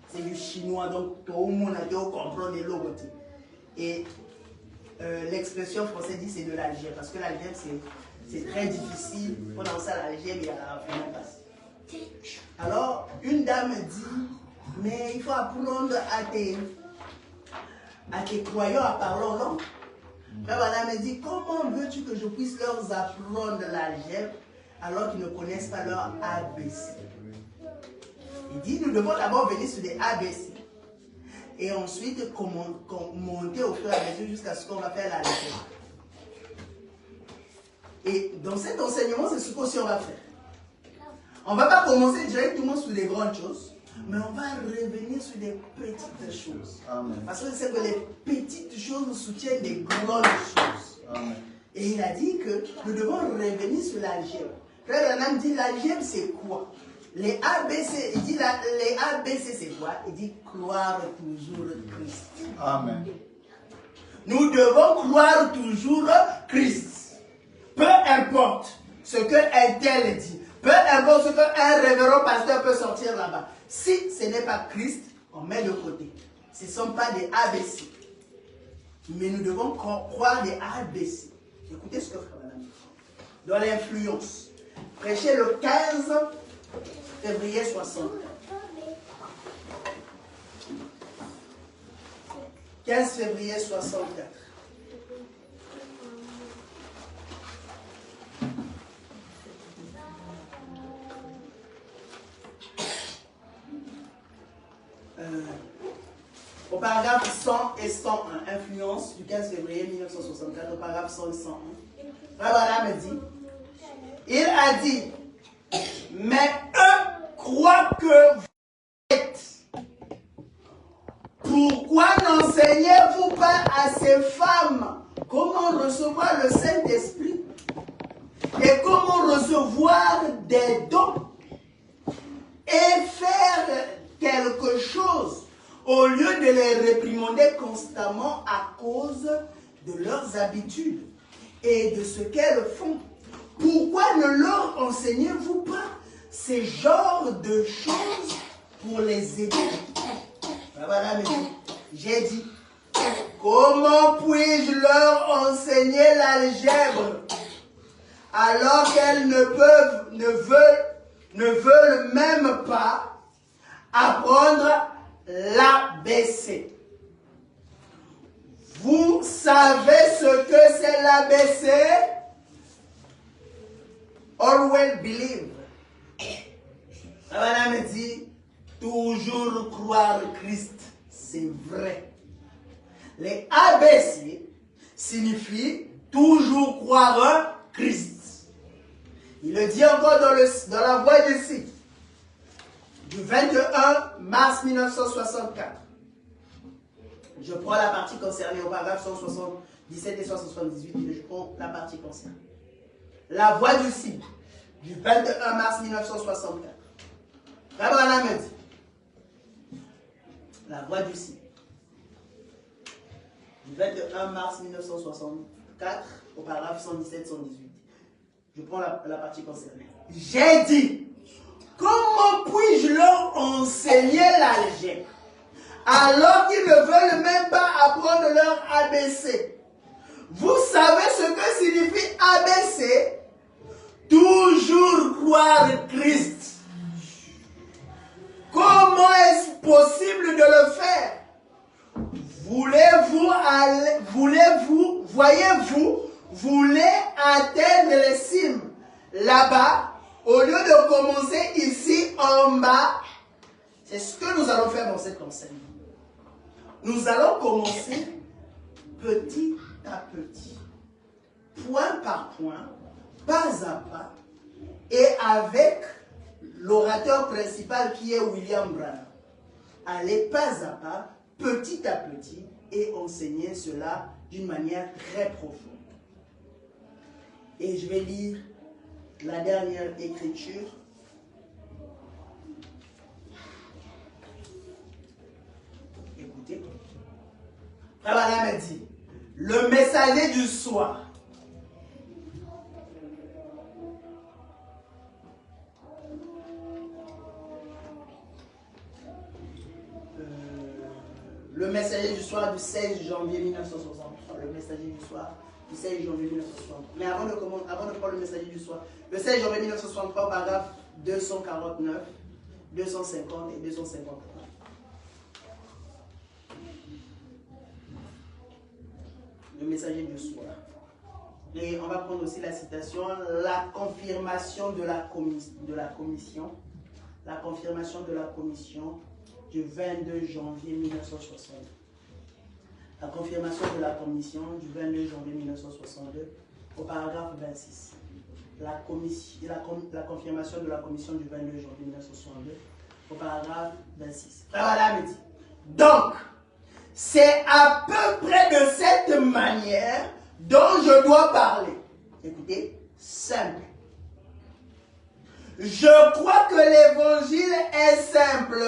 C'est du chinois, donc tout le monde a dû comprendre les logotypes. Et l'expression française dit c'est de l'algèbre, parce que l'algèbre, c'est très difficile. On a ça à l'algèbre et à la fin passe. Alors, une dame dit, mais il faut apprendre à tes croyants à parler en langue. Madame me dit, comment veux-tu que je puisse leur apprendre l'algèbre alors qu'ils ne connaissent pas leur ABC? Il dit, nous devons d'abord venir sur des ABC. Et ensuite, monter au fur et à mesure jusqu'à ce qu'on va faire l'algèbre. Et dans cet enseignement, c'est ce qu'aussi on va faire. On ne va pas commencer directement sur les grandes choses. Mais on va revenir sur des petites choses. Amen. Parce que c'est que les petites choses nous soutiennent des grandes choses. Amen. Et il a dit que nous devons revenir sur l'algèbre. Frère Branham dit l'algèbre c'est quoi? Les ABC, il dit les ABC c'est quoi? Il dit croire toujours Christ. Amen. Nous devons croire toujours Christ. Peu importe ce qu'un tel dit. Peu importe ce qu'un révérend pasteur peut sortir là-bas. Si ce n'est pas Christ, on met de côté. Ce ne sont pas des ABC. Mais nous devons croire des ABC. Écoutez ce que Frère Branham dit. Dans l'influence. Prêché le 15 février 64. 15 février 64. Au paragraphe 100 et 101, influence du 15 février 1964, au paragraphe 100 et 101, Frère me dit, il a dit, mais eux croient que vous êtes. Pourquoi n'enseignez-vous pas à ces femmes comment recevoir le Saint-Esprit et comment recevoir des dons et faire quelque chose au lieu de les réprimander constamment à cause de leurs habitudes et de ce qu'elles font? Pourquoi ne leur enseignez-vous pas ces genres de choses pour les aider? Voilà, j'ai dit, comment puis-je leur enseigner l'algèbre alors qu'elles ne veulent même pas apprendre l'ABC? Vous savez ce que c'est l'ABC? Always believe. Voilà, me dit, toujours croire Christ. C'est vrai. Les ABC signifient toujours croire Christ. Il le dit encore dans la voix du site du 21 mars 1964. Je prends la partie concernée au paragraphe 177 et 178 et je prends la partie concernée. La voix du site du 21 mars 1964. Abraham me dit. La voix du site du 21 mars 1964 au paragraphe 117-118. Je prends la partie concernée. J'ai dit, comment puis-je leur enseigner l'algèbre alors qu'ils ne veulent même pas apprendre leur ABC? Vous savez ce que signifie ABC? Toujours croire Christ. Comment est-ce possible de le faire? Voulez atteindre les cimes là-bas, au lieu de commencer ici en bas? C'est ce que nous allons faire dans cette enseignement. Nous allons commencer petit à petit, point par point, pas à pas, et avec l'orateur principal qui est William Branham. Aller pas à pas, petit à petit, et enseigner cela d'une manière très profonde. Et je vais lire la dernière écriture. Écoutez. Abraham a dit, le messager du soir. Le messager du soir du 16 janvier 1963. Le messager du soir du 16 janvier 1963. Mais avant de prendre le messager du soir, le 16 janvier 1963, paragraphe 249, 250 et 253. Le messager du soir. Et on va prendre aussi la citation, la confirmation de la commission. La confirmation de la commission du 22 janvier 1962. La confirmation de la commission du 22 janvier 1962 au paragraphe 26. La confirmation de la commission du 22 janvier 1962 au paragraphe 26. Voilà, me dit. Donc, c'est à peu près de cette manière dont je dois parler. Écoutez, simple. Je crois que l'évangile est simple.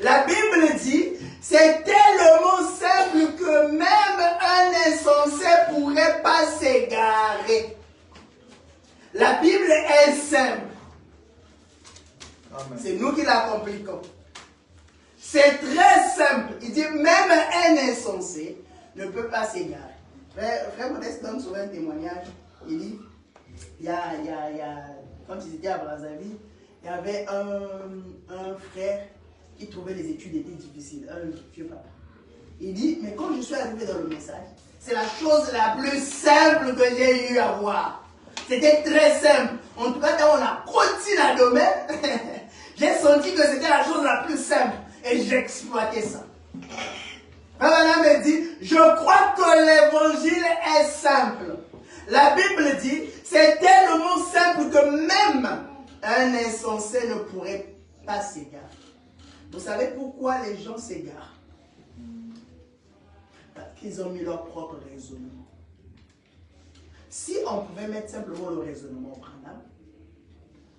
La Bible dit, c'est tellement simple que même un insensé ne pourrait pas s'égarer. La Bible est simple. C'est nous qui la compliquons. C'est très simple. Il dit, même un insensé ne peut pas s'égarer. Frère Modeste donne souvent un témoignage. Il dit, quand ils étaient à Brazzaville, il y avait un frère qui trouvait les études étaient difficiles, un vieux papa. Il dit, mais quand je suis arrivé dans le message, c'est la chose la plus simple que j'ai eu à voir. C'était très simple. En tout cas, quand on a continué la domaine, j'ai senti que c'était la chose la plus simple. Et j'exploitais ça. Madame me dit, je crois que l'évangile est simple. La Bible dit, c'est tellement simple que même un insensé ne pourrait pas s'égarer. Vous savez pourquoi les gens s'égarent? Parce qu'ils ont mis leur propre raisonnement. Si on pouvait mettre simplement le raisonnement au Branham,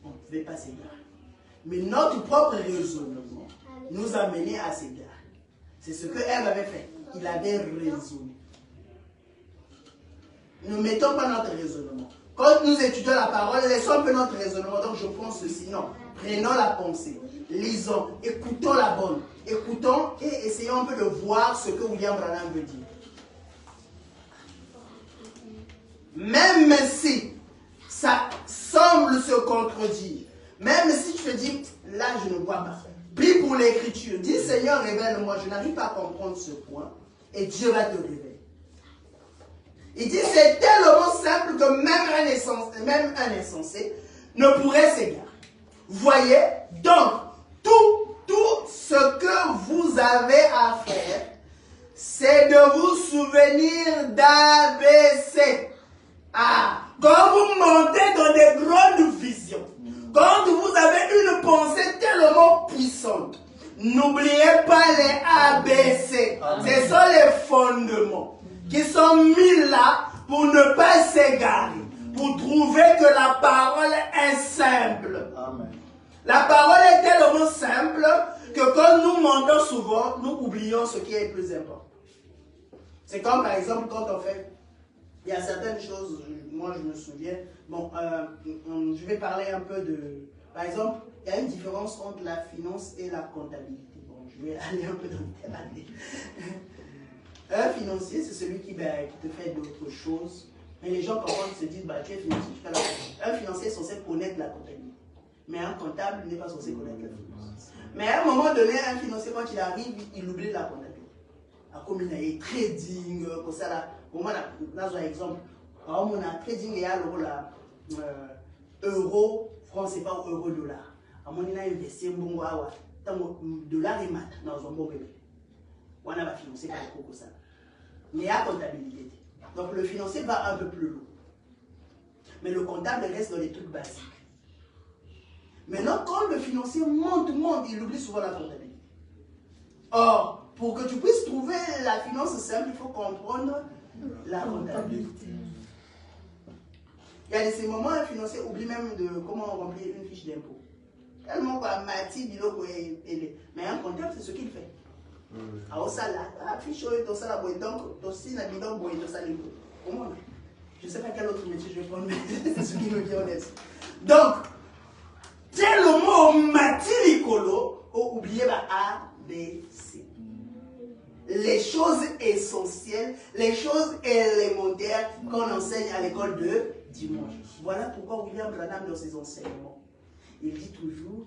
on ne pouvait pas s'égarer. Mais notre propre raisonnement nous a menés à s'égarer. C'est ce que Ève avait fait. Il avait raisonné. Ne mettons pas notre raisonnement. Quand nous étudions la parole, laissons un peu notre raisonnement. Donc je pense ceci. Non. Prenons la pensée. Lisons. Écoutons la bonne. Écoutons et essayons un peu de voir ce que William Branham veut dire. Même si ça semble se contredire, même si tu te dis, là je ne vois pas. Prie pour l'écriture. Dis Seigneur, révèle-moi. Je n'arrive pas à comprendre ce point. Et Dieu va te révéler. Il dit, c'est tellement simple que même un insensé ne pourrait s'égarer. Voyez, donc, tout ce que vous avez à faire, c'est de vous souvenir d'ABC. Ah, quand vous montez dans des grandes visions, quand vous avez une pensée tellement puissante, n'oubliez pas les ABC. Ce sont les fondements qui sont mis là pour ne pas s'égarer, pour trouver que la parole est simple. Amen. La parole est tellement simple que quand nous mentons souvent, nous oublions ce qui est le plus important. C'est comme par exemple quand on fait, il y a certaines choses, moi je me souviens, bon, je vais parler un peu de, par exemple, il y a une différence entre la finance et la comptabilité. Bon, je vais aller un peu dans le thème. Un financier, c'est celui qui te fait d'autres choses. Mais les gens, quand ils se disent, tu es financier, tu fais la comptabilité. Un financier est censé connaître la comptabilité. Mais un comptable n'est pas censé connaître la finance. Mais à un moment donné, un financier, quand il arrive, il oublie la comptabilité. Comme il y a trading, comme ça là. Pour moi, là, j'ai un exemple. Alors, on a trading, il y a euro, franc, c'est pas euro, dollar. Alors, on a investi un bon dollar et mat dans un bon bébé. On a financé par le ça. Mais il y a comptabilité. Donc le financier va un peu plus loin. Mais le comptable reste dans les trucs basiques. Maintenant, quand le financier monte, il oublie souvent la comptabilité. Or, pour que tu puisses trouver la finance simple, il faut comprendre la comptabilité. Il y a ces moments, un financier oublie même de comment remplir une fiche d'impôt. Tellement quoi, mais un comptable, c'est ce qu'il fait. Alors ça là, fiche donc ça là, donc aussi la bidon boy de ça l'impôt. Comment? Je ne sais pas quel autre métier je vais prendre, mais c'est ce qui me vient en tête. Donc, tellement matilicolo, oubliez A, B, C. Les choses essentielles, les choses élémentaires qu'on enseigne à l'école de dimanche. Voilà pourquoi William Branham dans ses enseignements, il dit toujours,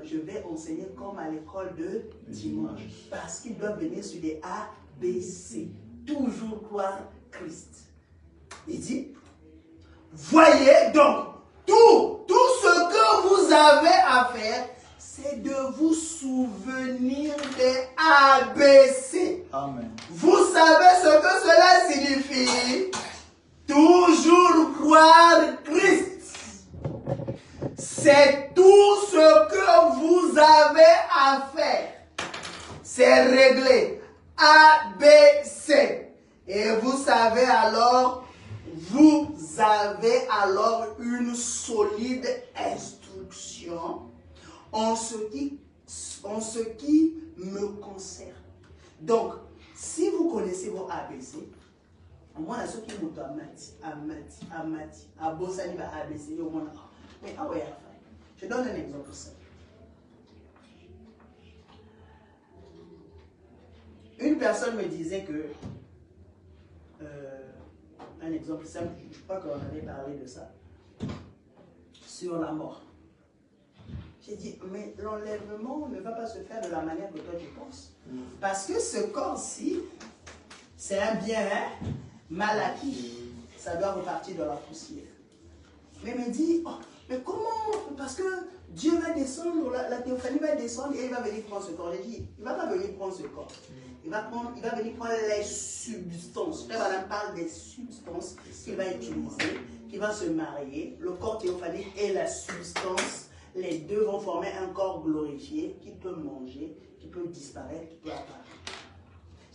je vais enseigner comme à l'école de dimanche. Parce qu'ils doivent venir sur des A, B, C. Toujours croire Christ. Il dit, voyez donc, tout ce que vous avez à faire, c'est de vous souvenir des ABC. Amen. Vous savez ce que cela signifie? Toujours croire Christ. C'est tout ce que vous avez à faire. C'est réglé. A, B, C. Et vous avez alors une solide instruction en ce qui me concerne. Donc, si vous connaissez vos ABC, moi, ceux qui m'ont Amati, Abosani va ABC, au moins, mais ah ouais, je donne un exemple simple. Une personne me disait que, un exemple simple, je crois qu'on avait parlé de ça, sur la mort. J'ai dit, mais l'enlèvement ne va pas se faire de la manière que toi tu penses. Parce que ce corps-ci, c'est un bien mal acquis. Ça doit repartir dans la poussière. Mais il me dit, oh, mais comment? Parce que Dieu va descendre, la théophanie va descendre et il va venir prendre ce corps. J'ai dit, il ne va pas venir prendre ce corps. Il va venir prendre les substances. Frère Madame parle des substances qu'il va utiliser, qui va se marier. Le corps théophanique et la substance, les deux vont former un corps glorifié qui peut manger, qui peut disparaître, qui peut apparaître.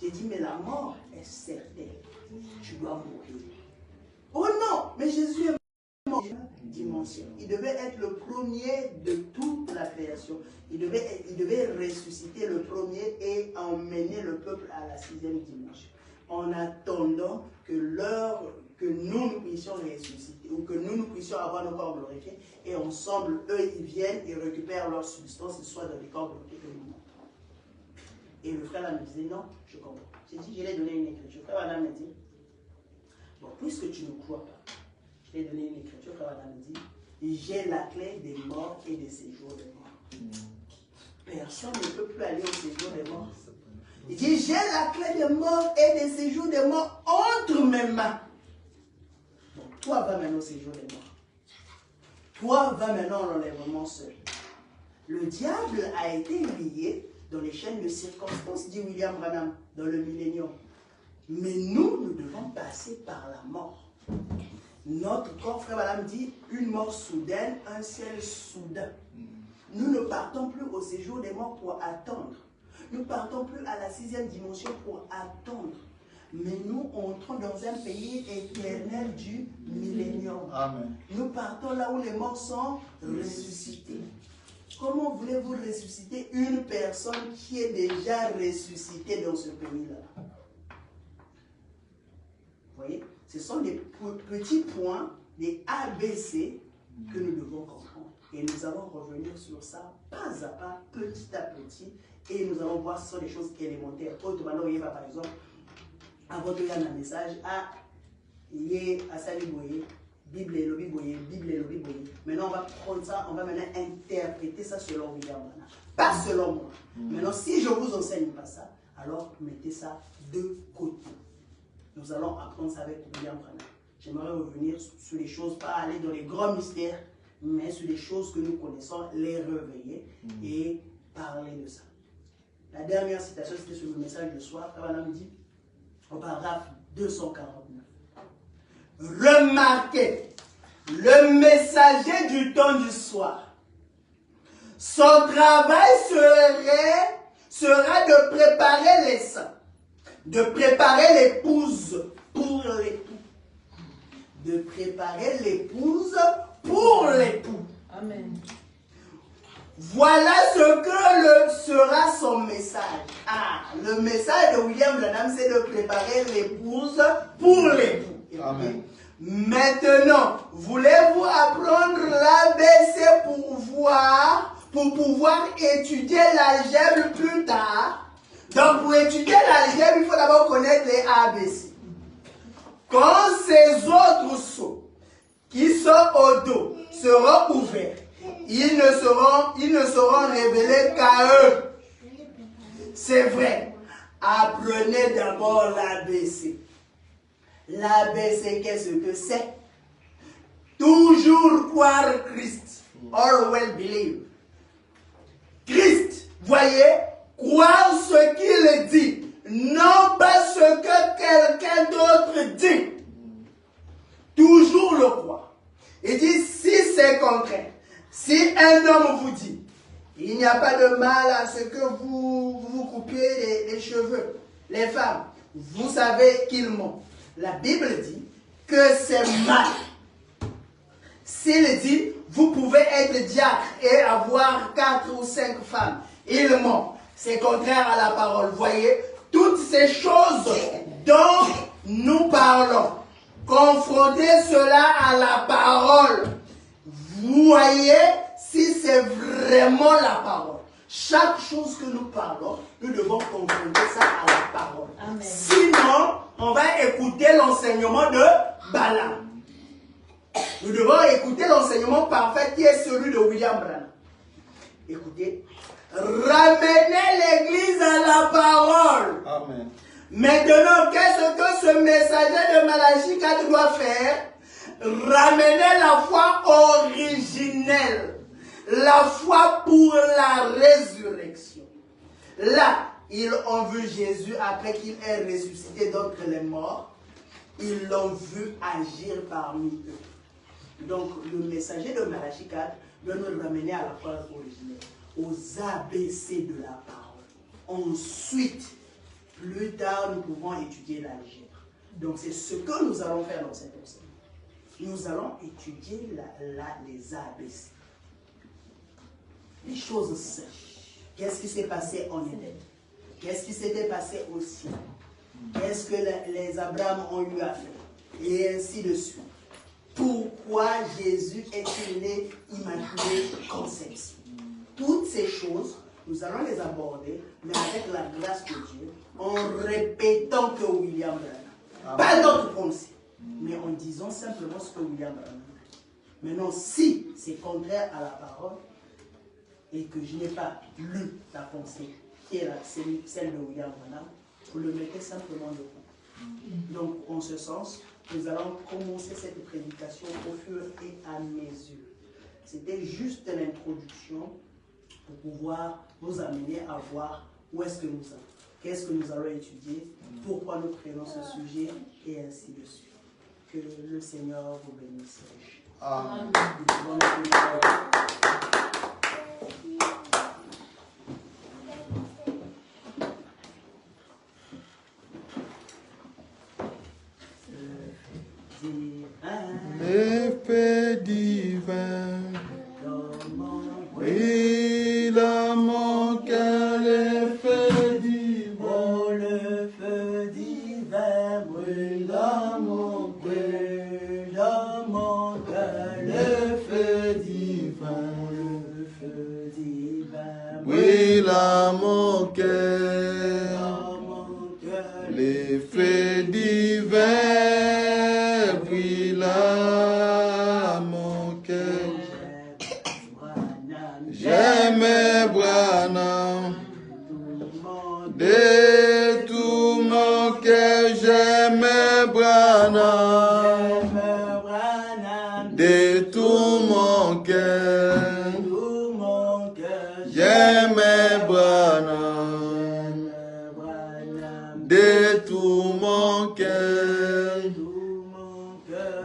J'ai dit, mais la mort est certaine. Tu dois mourir. Oh non, mais Jésus est mort. Dimension. Il devait être le premier de toute la création. Il devait ressusciter le premier et emmener le peuple à la 6e dimension. En attendant que nous puissions ressusciter ou que nous puissions avoir nos corps glorifiés et ensemble, eux, ils viennent et récupèrent leur substance, ils soient dans les corps glorifiés que nous montons. Et le frère là me disait, non, je comprends. J'ai dit, je lui ai donné une écriture. Frère Adam me dit, bon, puisque tu ne crois pas, je t'ai donné une écriture, frère Adam me dit, j'ai la clé des morts et des séjours des morts. Personne ne peut plus aller au séjour des morts. Il dit, j'ai la clé des morts et des séjours des morts entre mes mains. Bon, toi va maintenant au séjour des morts. Toi va maintenant à l'enlèvement seul. Le diable a été lié dans les chaînes de circonstances, dit William Branham, dans le millénium. Mais nous devons passer par la mort. Notre corps, frère Branham dit, une mort soudaine, un ciel soudain. Nous ne partons plus au séjour des morts pour attendre. Nous ne partons plus à la 6e dimension pour attendre. Mais nous entrons dans un pays éternel du millénium. Amen. Nous partons là où les morts sont ressuscités. Comment voulez-vous ressusciter une personne qui est déjà ressuscitée dans ce pays-là? Vous voyez? Ce sont des petits points, des ABC que nous devons comprendre. Et nous allons revenir sur ça pas à pas, petit à petit. Et nous allons voir ce sont des choses élémentaires. Autrement, il y a par exemple, avant de lire un message, il y a Asali Boye, Bible et Lobby Boye, Bible et Lobby Boye. Maintenant, on va prendre ça, on va maintenant interpréter ça selon William Branham. Pas selon moi. Maintenant, si je ne vous enseigne pas ça, alors mettez ça de côté. Nous allons apprendre ça avec William Branham. J'aimerais revenir sur les choses, pas aller dans les grands mystères, mais sur les choses que nous connaissons, les réveiller et parler de ça. La dernière citation, c'était sur le message de soir. Branham dit, au paragraphe 249. Remarquez, le messager du temps du soir, son travail sera de préparer les saints, de préparer l'épouse pour l'époux, de préparer l'épouse pour l'époux. Amen. Voilà ce que sera son message. Le message de William Branham, c'est de préparer l'épouse pour l'époux. Amen. Maintenant, voulez-vous apprendre l'ABC pour pouvoir étudier l'algèbre plus tard? Donc, pour étudier l'algèbre, il faut d'abord connaître les ABC. Quand ces autres sauts qui sont au dos seront ouverts, ils ne seront révélés qu'à eux. C'est vrai. Apprenez d'abord l'ABC. L'ABC, qu'est-ce que c'est? Toujours croire Christ. Always believe. Christ, voyez, croire ce qu'il dit, non pas ce que quelqu'un d'autre dit. Toujours le croire. Il dit, si c'est concret, Si un homme vous dit, il n'y a pas de mal à ce que vous coupiez les cheveux, les femmes, vous savez qu'il ment. La Bible dit que c'est mal. S'il dit, vous pouvez être diacre et avoir 4 ou 5 femmes, il ment. C'est contraire à la parole. Voyez, toutes ces choses dont nous parlons, confrontez cela à la parole. Vous voyez si c'est vraiment la parole. Chaque chose que nous parlons, nous devons confronter ça à la parole. Amen. Sinon, on va écouter l'enseignement de Balaam. Nous devons écouter l'enseignement parfait qui est celui de William Branham. Écoutez, ramenez l'église à la parole. Amen. Maintenant, qu'est-ce que ce messager de Malachie 4 doit faire? Ramener la foi originelle. La foi pour la résurrection. Là, ils ont vu Jésus après qu'il ait ressuscité d'entre les morts. Ils l'ont vu agir parmi eux. Donc, le messager de Malachie 4 doit nous ramener à la foi originelle, aux ABC de la parole. Ensuite, plus tard, nous pouvons étudier l'algèbre. Donc, c'est ce que nous allons faire dans cet enseignement. Nous allons étudier les ABC. Les choses simples. Qu'est-ce qui s'est passé en Éden? Qu'est-ce qui s'était passé au ciel? Qu'est-ce que les Abraham ont eu à faire? Et ainsi de suite. Pourquoi Jésus est-il né immaculé conception? Toutes ces choses, nous allons les aborder, mais avec la grâce de Dieu, en répétant que William Branham. Pas d'autres pensées, mais en disant simplement ce que William Branham dit. Maintenant, si c'est contraire à la parole, et que je n'ai pas lu la pensée qui est celle de William Branham, vous le mettez simplement de côté. Donc, en ce sens, nous allons commencer cette prédication au fur et à mesure. C'était juste l'introduction pour pouvoir nous amener à voir où est-ce que nous allons, qu'est-ce que nous allons étudier, pourquoi nous prenons ce sujet, et ainsi de suite. Que le Seigneur vous bénisse. Amen. L'effet divin, il a manqué l'effet divin. Oh, le feu divin brûle à mon cœur, le feu divin, le feu divin brûle à mon cœur, l'effet divin. J'aimais Branham, de tout mon cœur, j'aimais Branham, de tout mon cœur, j'aimais Branham, de tout mon cœur,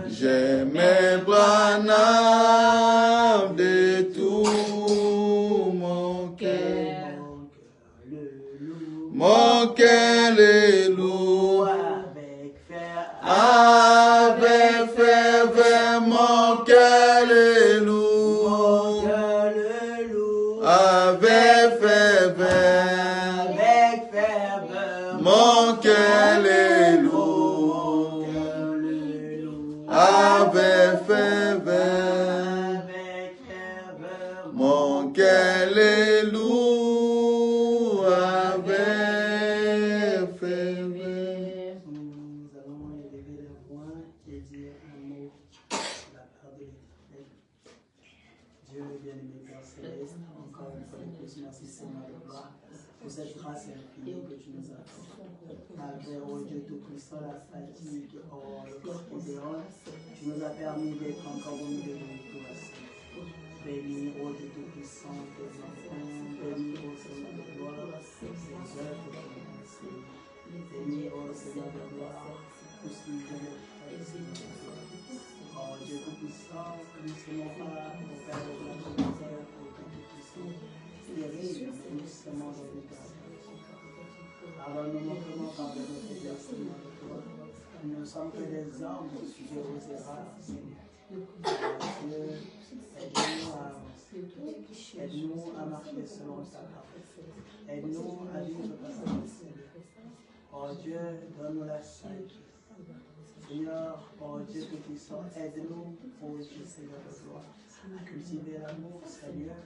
j'aimais Branham, de tout mon cœur est lourd, avec ferveur, mon cœur est lourd, avec ferveur, mon cœur est lourd, avec ferveur, mon cœur est lourd. Pour cette grâce infinie que tu nous as faite. Malgré, oh Dieu Tout-Puissant, la fatigue, oh le cordéon, tu nous as permis d'être encore au milieu de nous tous. Béni, oh Dieu Tout-Puissant, tes enfants, béni, oh Seigneur de gloire, les œuvres de ton merci. Béni, oh Seigneur de gloire, pour ce qui est de Oh Dieu Tout-Puissant, nous ne sommes pas au Père de la terre, au Père Tout-Puissant. Terrible, mais nous sommes dans le cœur. Pardonne-nous comment pardonner tes blessures. Nous ne sommes que des hommes sujets aux erreurs, Seigneur. Dieu, aide-nous à marcher selon ta parole. Aide-nous à vivre ta parole, Seigneur. Oh Dieu, donne-nous la sagesse. Seigneur, oh Dieu Tout-Puissant, aide-nous, oh Dieu Seigneur de gloire, à cultiver l'amour, Seigneur,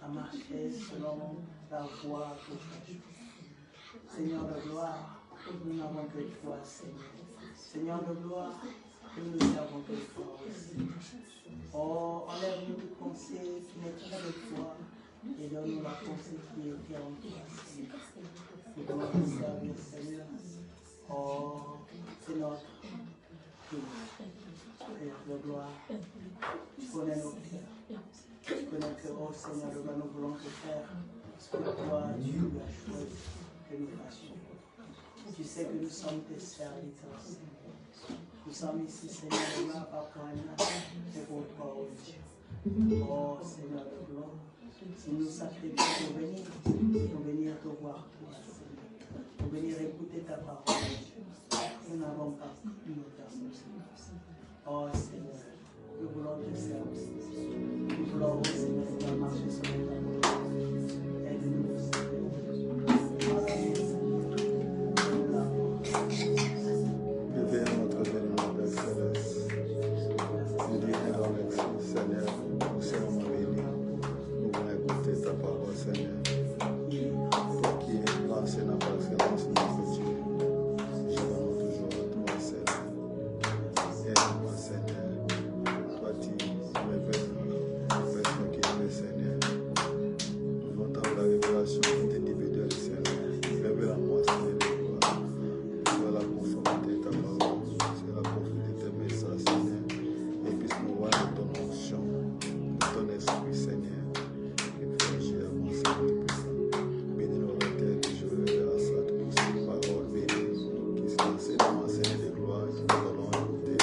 à marcher selon ta voie pour chaque jour. Seigneur de gloire, nous n'avons que toi, Seigneur. Seigneur de gloire, nous n'avons que toi aussi. Oh, enlève-nous toute pensée qui n'est pas de toi et donne-nous la pensée qui est en toi, Seigneur. Nous voulons te servir, Seigneur. Oh, c'est notre Père de gloire. Tu connais nos cœurs. Tu connais que, oh Seigneur, de gloire, nous voulons te faire ce que toi, tu as choisi que nous fassions. Tu sais que nous sommes tes serviteurs, Seigneur. Nous sommes ici, Seigneur, de gloire, pas pour un âge, mais pour toi, oh Dieu. Oh Seigneur de gloire, si nous sacrifions pour venir te voir, toi, Seigneur. Pour venir écouter ta parole, Dieu. Nous n'avons pas une autre personne, Seigneur. Oh Seigneur, nous voulons te servir. Nous voulons, oh Seigneur, pouvoir marcher sur ta parole. Aide-nous, Seigneur. Réveille notre bénémoine, Père Céleste. Nous disons dans l'exil, Seigneur, nous serons bénis. Nous voulons écouter ta parole, Seigneur. Toi qui es l'enseignant par excellence, notre Dieu. Je donne toujours à toi, Seigneur. Aide-moi, Seigneur. Toi, tu révèles la personne qui est, Seigneur. Nous voulons t'avoir la révélation individuelle, Seigneur. Révèle à moi, Seigneur. C'est la conformité de ta parole, c'est la conformité de tes messages, Seigneur. Et puisse nous voir de ton onction, de ton esprit, Seigneur. Et fais agir à mon Seigneur Tout-Puissant. Bénis-nous la terre, que je révèle à ça, toutes ces paroles bénies, qui sont enseignements, Seigneur de gloire, que nous allons écouter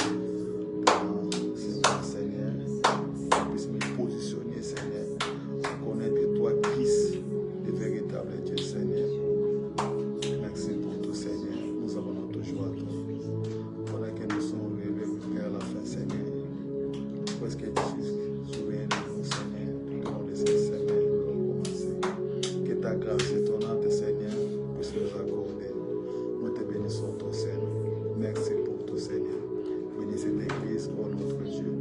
pendant ces mois, Seigneur. Et puisse nous positionner, Seigneur, pour connaître que toi, Christ, le véritable Dieu, Seigneur. Merci pour tout, Seigneur. Nous avons toujours à toi. Pendant que nous sommes arrivés à la fin, Seigneur, presque difficile, souviens-nous, Seigneur, que nous laissons, Seigneur, nous commencer. Que ta grâce étonnante, Seigneur, puisse nous accorder. Nous te bénissons, ton Seigneur. Merci pour tout, Seigneur. Bénis cette église, oh notre Dieu.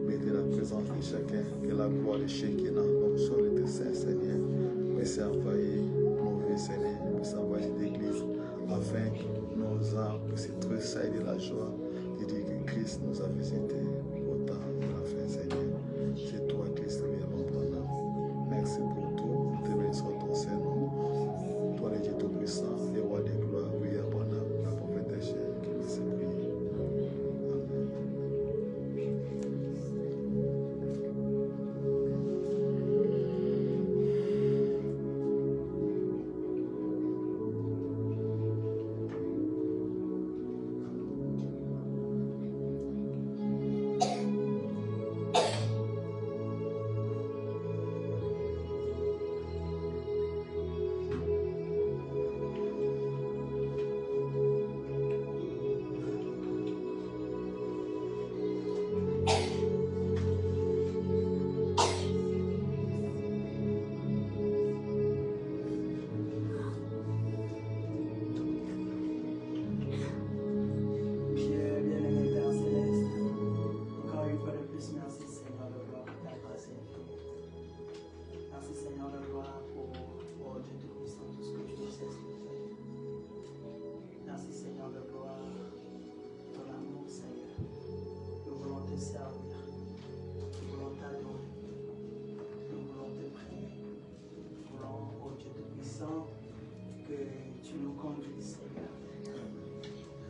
Mettez la présence de chacun, que la gloire de chacun, comme sur le dessein, Seigneur, puisse envahir nos vies, Seigneur, puisse envahir cette église, afin que nos âmes puissent être saillies de la joie de dire que Christ nous a visités au temps de la fin, Seigneur. C'est toi, Christ, qui est mon pendant. Merci pour tout. Nous te bénissons ton Seigneur. Toi, le Dieu Tout-Puissant, le roi de gloire, oui, abondable, la prophétesse chère qui nous s'est prié. Amen.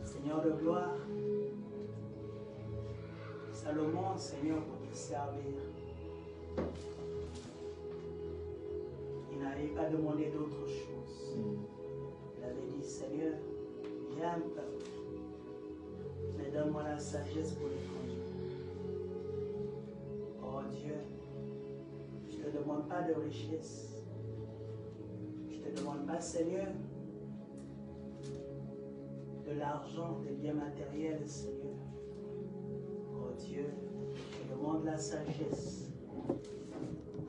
Seigneur de gloire, Salomon, Seigneur, pour te servir, il n'avait pas demandé d'autre chose. Il avait dit, Seigneur, j'ai un peuple, mais donne-moi la sagesse pour les conduire. Dieu, je ne te demande pas de richesse. Je ne te demande pas, Seigneur, de l'argent, des biens matériels, Seigneur. Oh Dieu, je demande la sagesse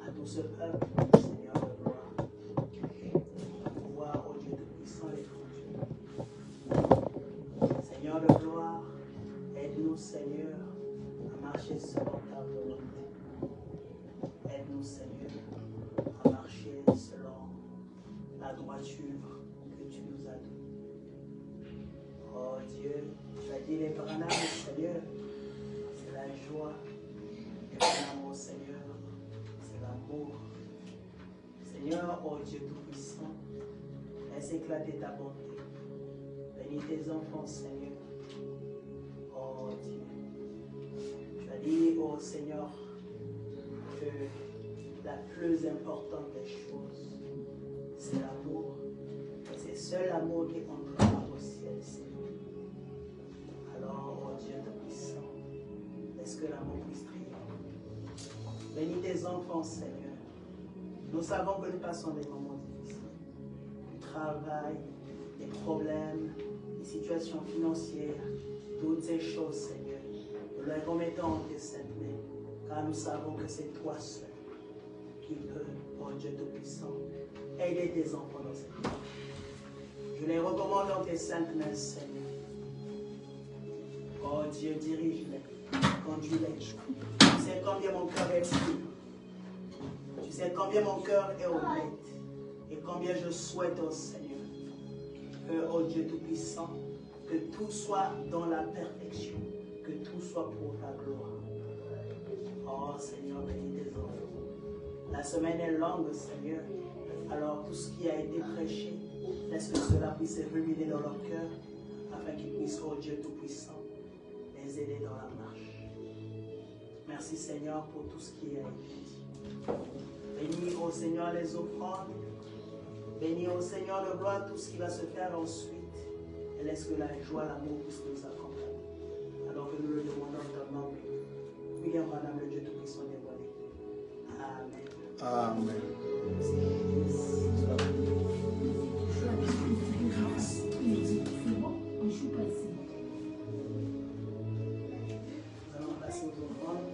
à tout ce peuple, Seigneur de gloire, pour voir, oh Dieu Tout-Puissant, les frontières. Seigneur de gloire, aide-nous, Seigneur, à marcher selon ta volonté. Aide-nous, Seigneur, à marcher selon la droiture que tu nous as donnée. Oh Dieu, tu as dit les Branham, Seigneur, c'est la joie. Les Branham, oh Seigneur, c'est l'amour. Seigneur, oh Dieu Tout-Puissant, laisse éclater ta bonté. Bénis tes enfants, Seigneur. Oh Dieu, tu as dit, oh Seigneur, que la plus importante des choses, c'est l'amour. Et c'est seul l'amour qui entrera au ciel, Seigneur. Alors, oh Dieu Tout-Puissant, est-ce que l'amour puisse triompher? Bénis tes enfants, Seigneur. Nous savons que nous passons des moments difficiles. Du travail, des problèmes, des situations financières, toutes ces choses, Seigneur. Nous les remettons en tes saintes mains, car nous savons que c'est toi seul qui peux, oh Dieu Tout-Puissant, aider tes enfants dans cette vie. Je les recommande en tes saintes mains, Seigneur. Oh Dieu, dirige-les, conduis-les. Tu sais combien mon cœur est pur. Tu sais combien mon cœur est honnête. Et combien je souhaite, oh Seigneur, que, oh Dieu Tout-Puissant, que tout soit dans la perfection, que tout soit pour ta gloire. Oh Seigneur, bénis tes enfants. La semaine est longue, Seigneur. Alors tout ce qui a été prêché, laisse que cela puisse ruminer dans leur cœur, afin qu'ils puissent, oh Dieu Tout-Puissant, les aider dans la marche. Merci Seigneur pour tout ce qui a été dit. Bénis, ô Seigneur, les offrandes. Bénis, ô Seigneur de gloire, tout ce qui va se faire ensuite. Et laisse que la joie, l'amour puisse nous accompagner. Alors que nous le demandons dans ton nom. William Branham, le Dieu Tout-Puissant dévoilé. Amen. Amen. Nous allons passer aux offrandes.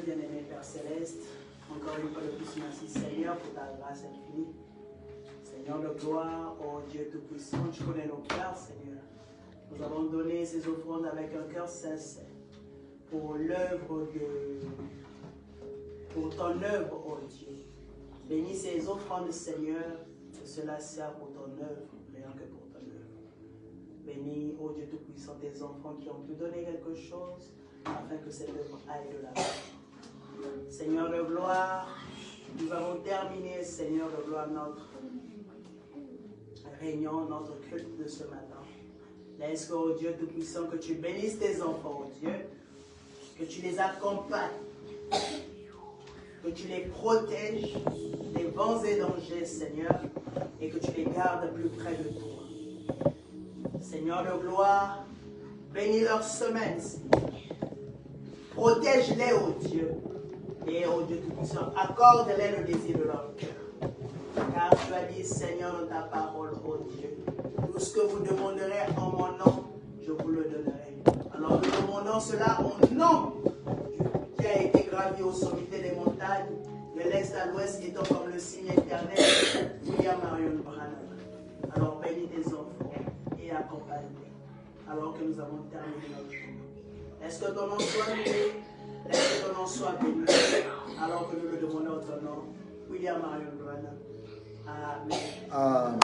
Bien-aimé Père Céleste, encore une fois de plus, merci Seigneur pour ta grâce infinie. Seigneur de gloire, oh Dieu Tout-Puissant, tu connais nos cœurs, Seigneur. Nous avons donné ces offrandes avec un cœur sincère pour l'œuvre pour ton œuvre, oh Dieu. Bénis ces offrandes, Seigneur, que cela sert pour ton œuvre, rien que pour ton œuvre. Bénis, oh Dieu Tout-Puissant, tes enfants qui ont pu donner quelque chose afin que cette œuvre aille de l'avant. Seigneur de gloire, nous avons terminé, Seigneur de gloire, notre réunion, notre culte de ce matin. Laisse, oh Dieu Tout-Puissant, que tu bénisses tes enfants, oh Dieu, que tu les accompagnes, que tu les protèges des vents et dangers, Seigneur, et que tu les gardes plus près de toi. Seigneur de gloire, bénis leur semaine, Seigneur. Protège-les, oh Dieu. Et oh Dieu Tout-Puissant, accorde-les le désir de leur cœur. Car tu as dit, Seigneur, dans ta parole, oh Dieu, tout ce que vous demanderez en mon nom, je vous le donnerai. Alors nous demandons cela au nom qui a été gravé au sommet des montagnes, de l'est à l'ouest, étant comme le signe éternel, William Marion Branham. Alors bénis tes enfants et accompagne-les, alors que nous avons terminé notre jour. Est-ce que ton nom soit loué? Est-ce que ton nom soit béni? Alors que nous le demandons au ton nom, William Marion Branham. Amen. Amen.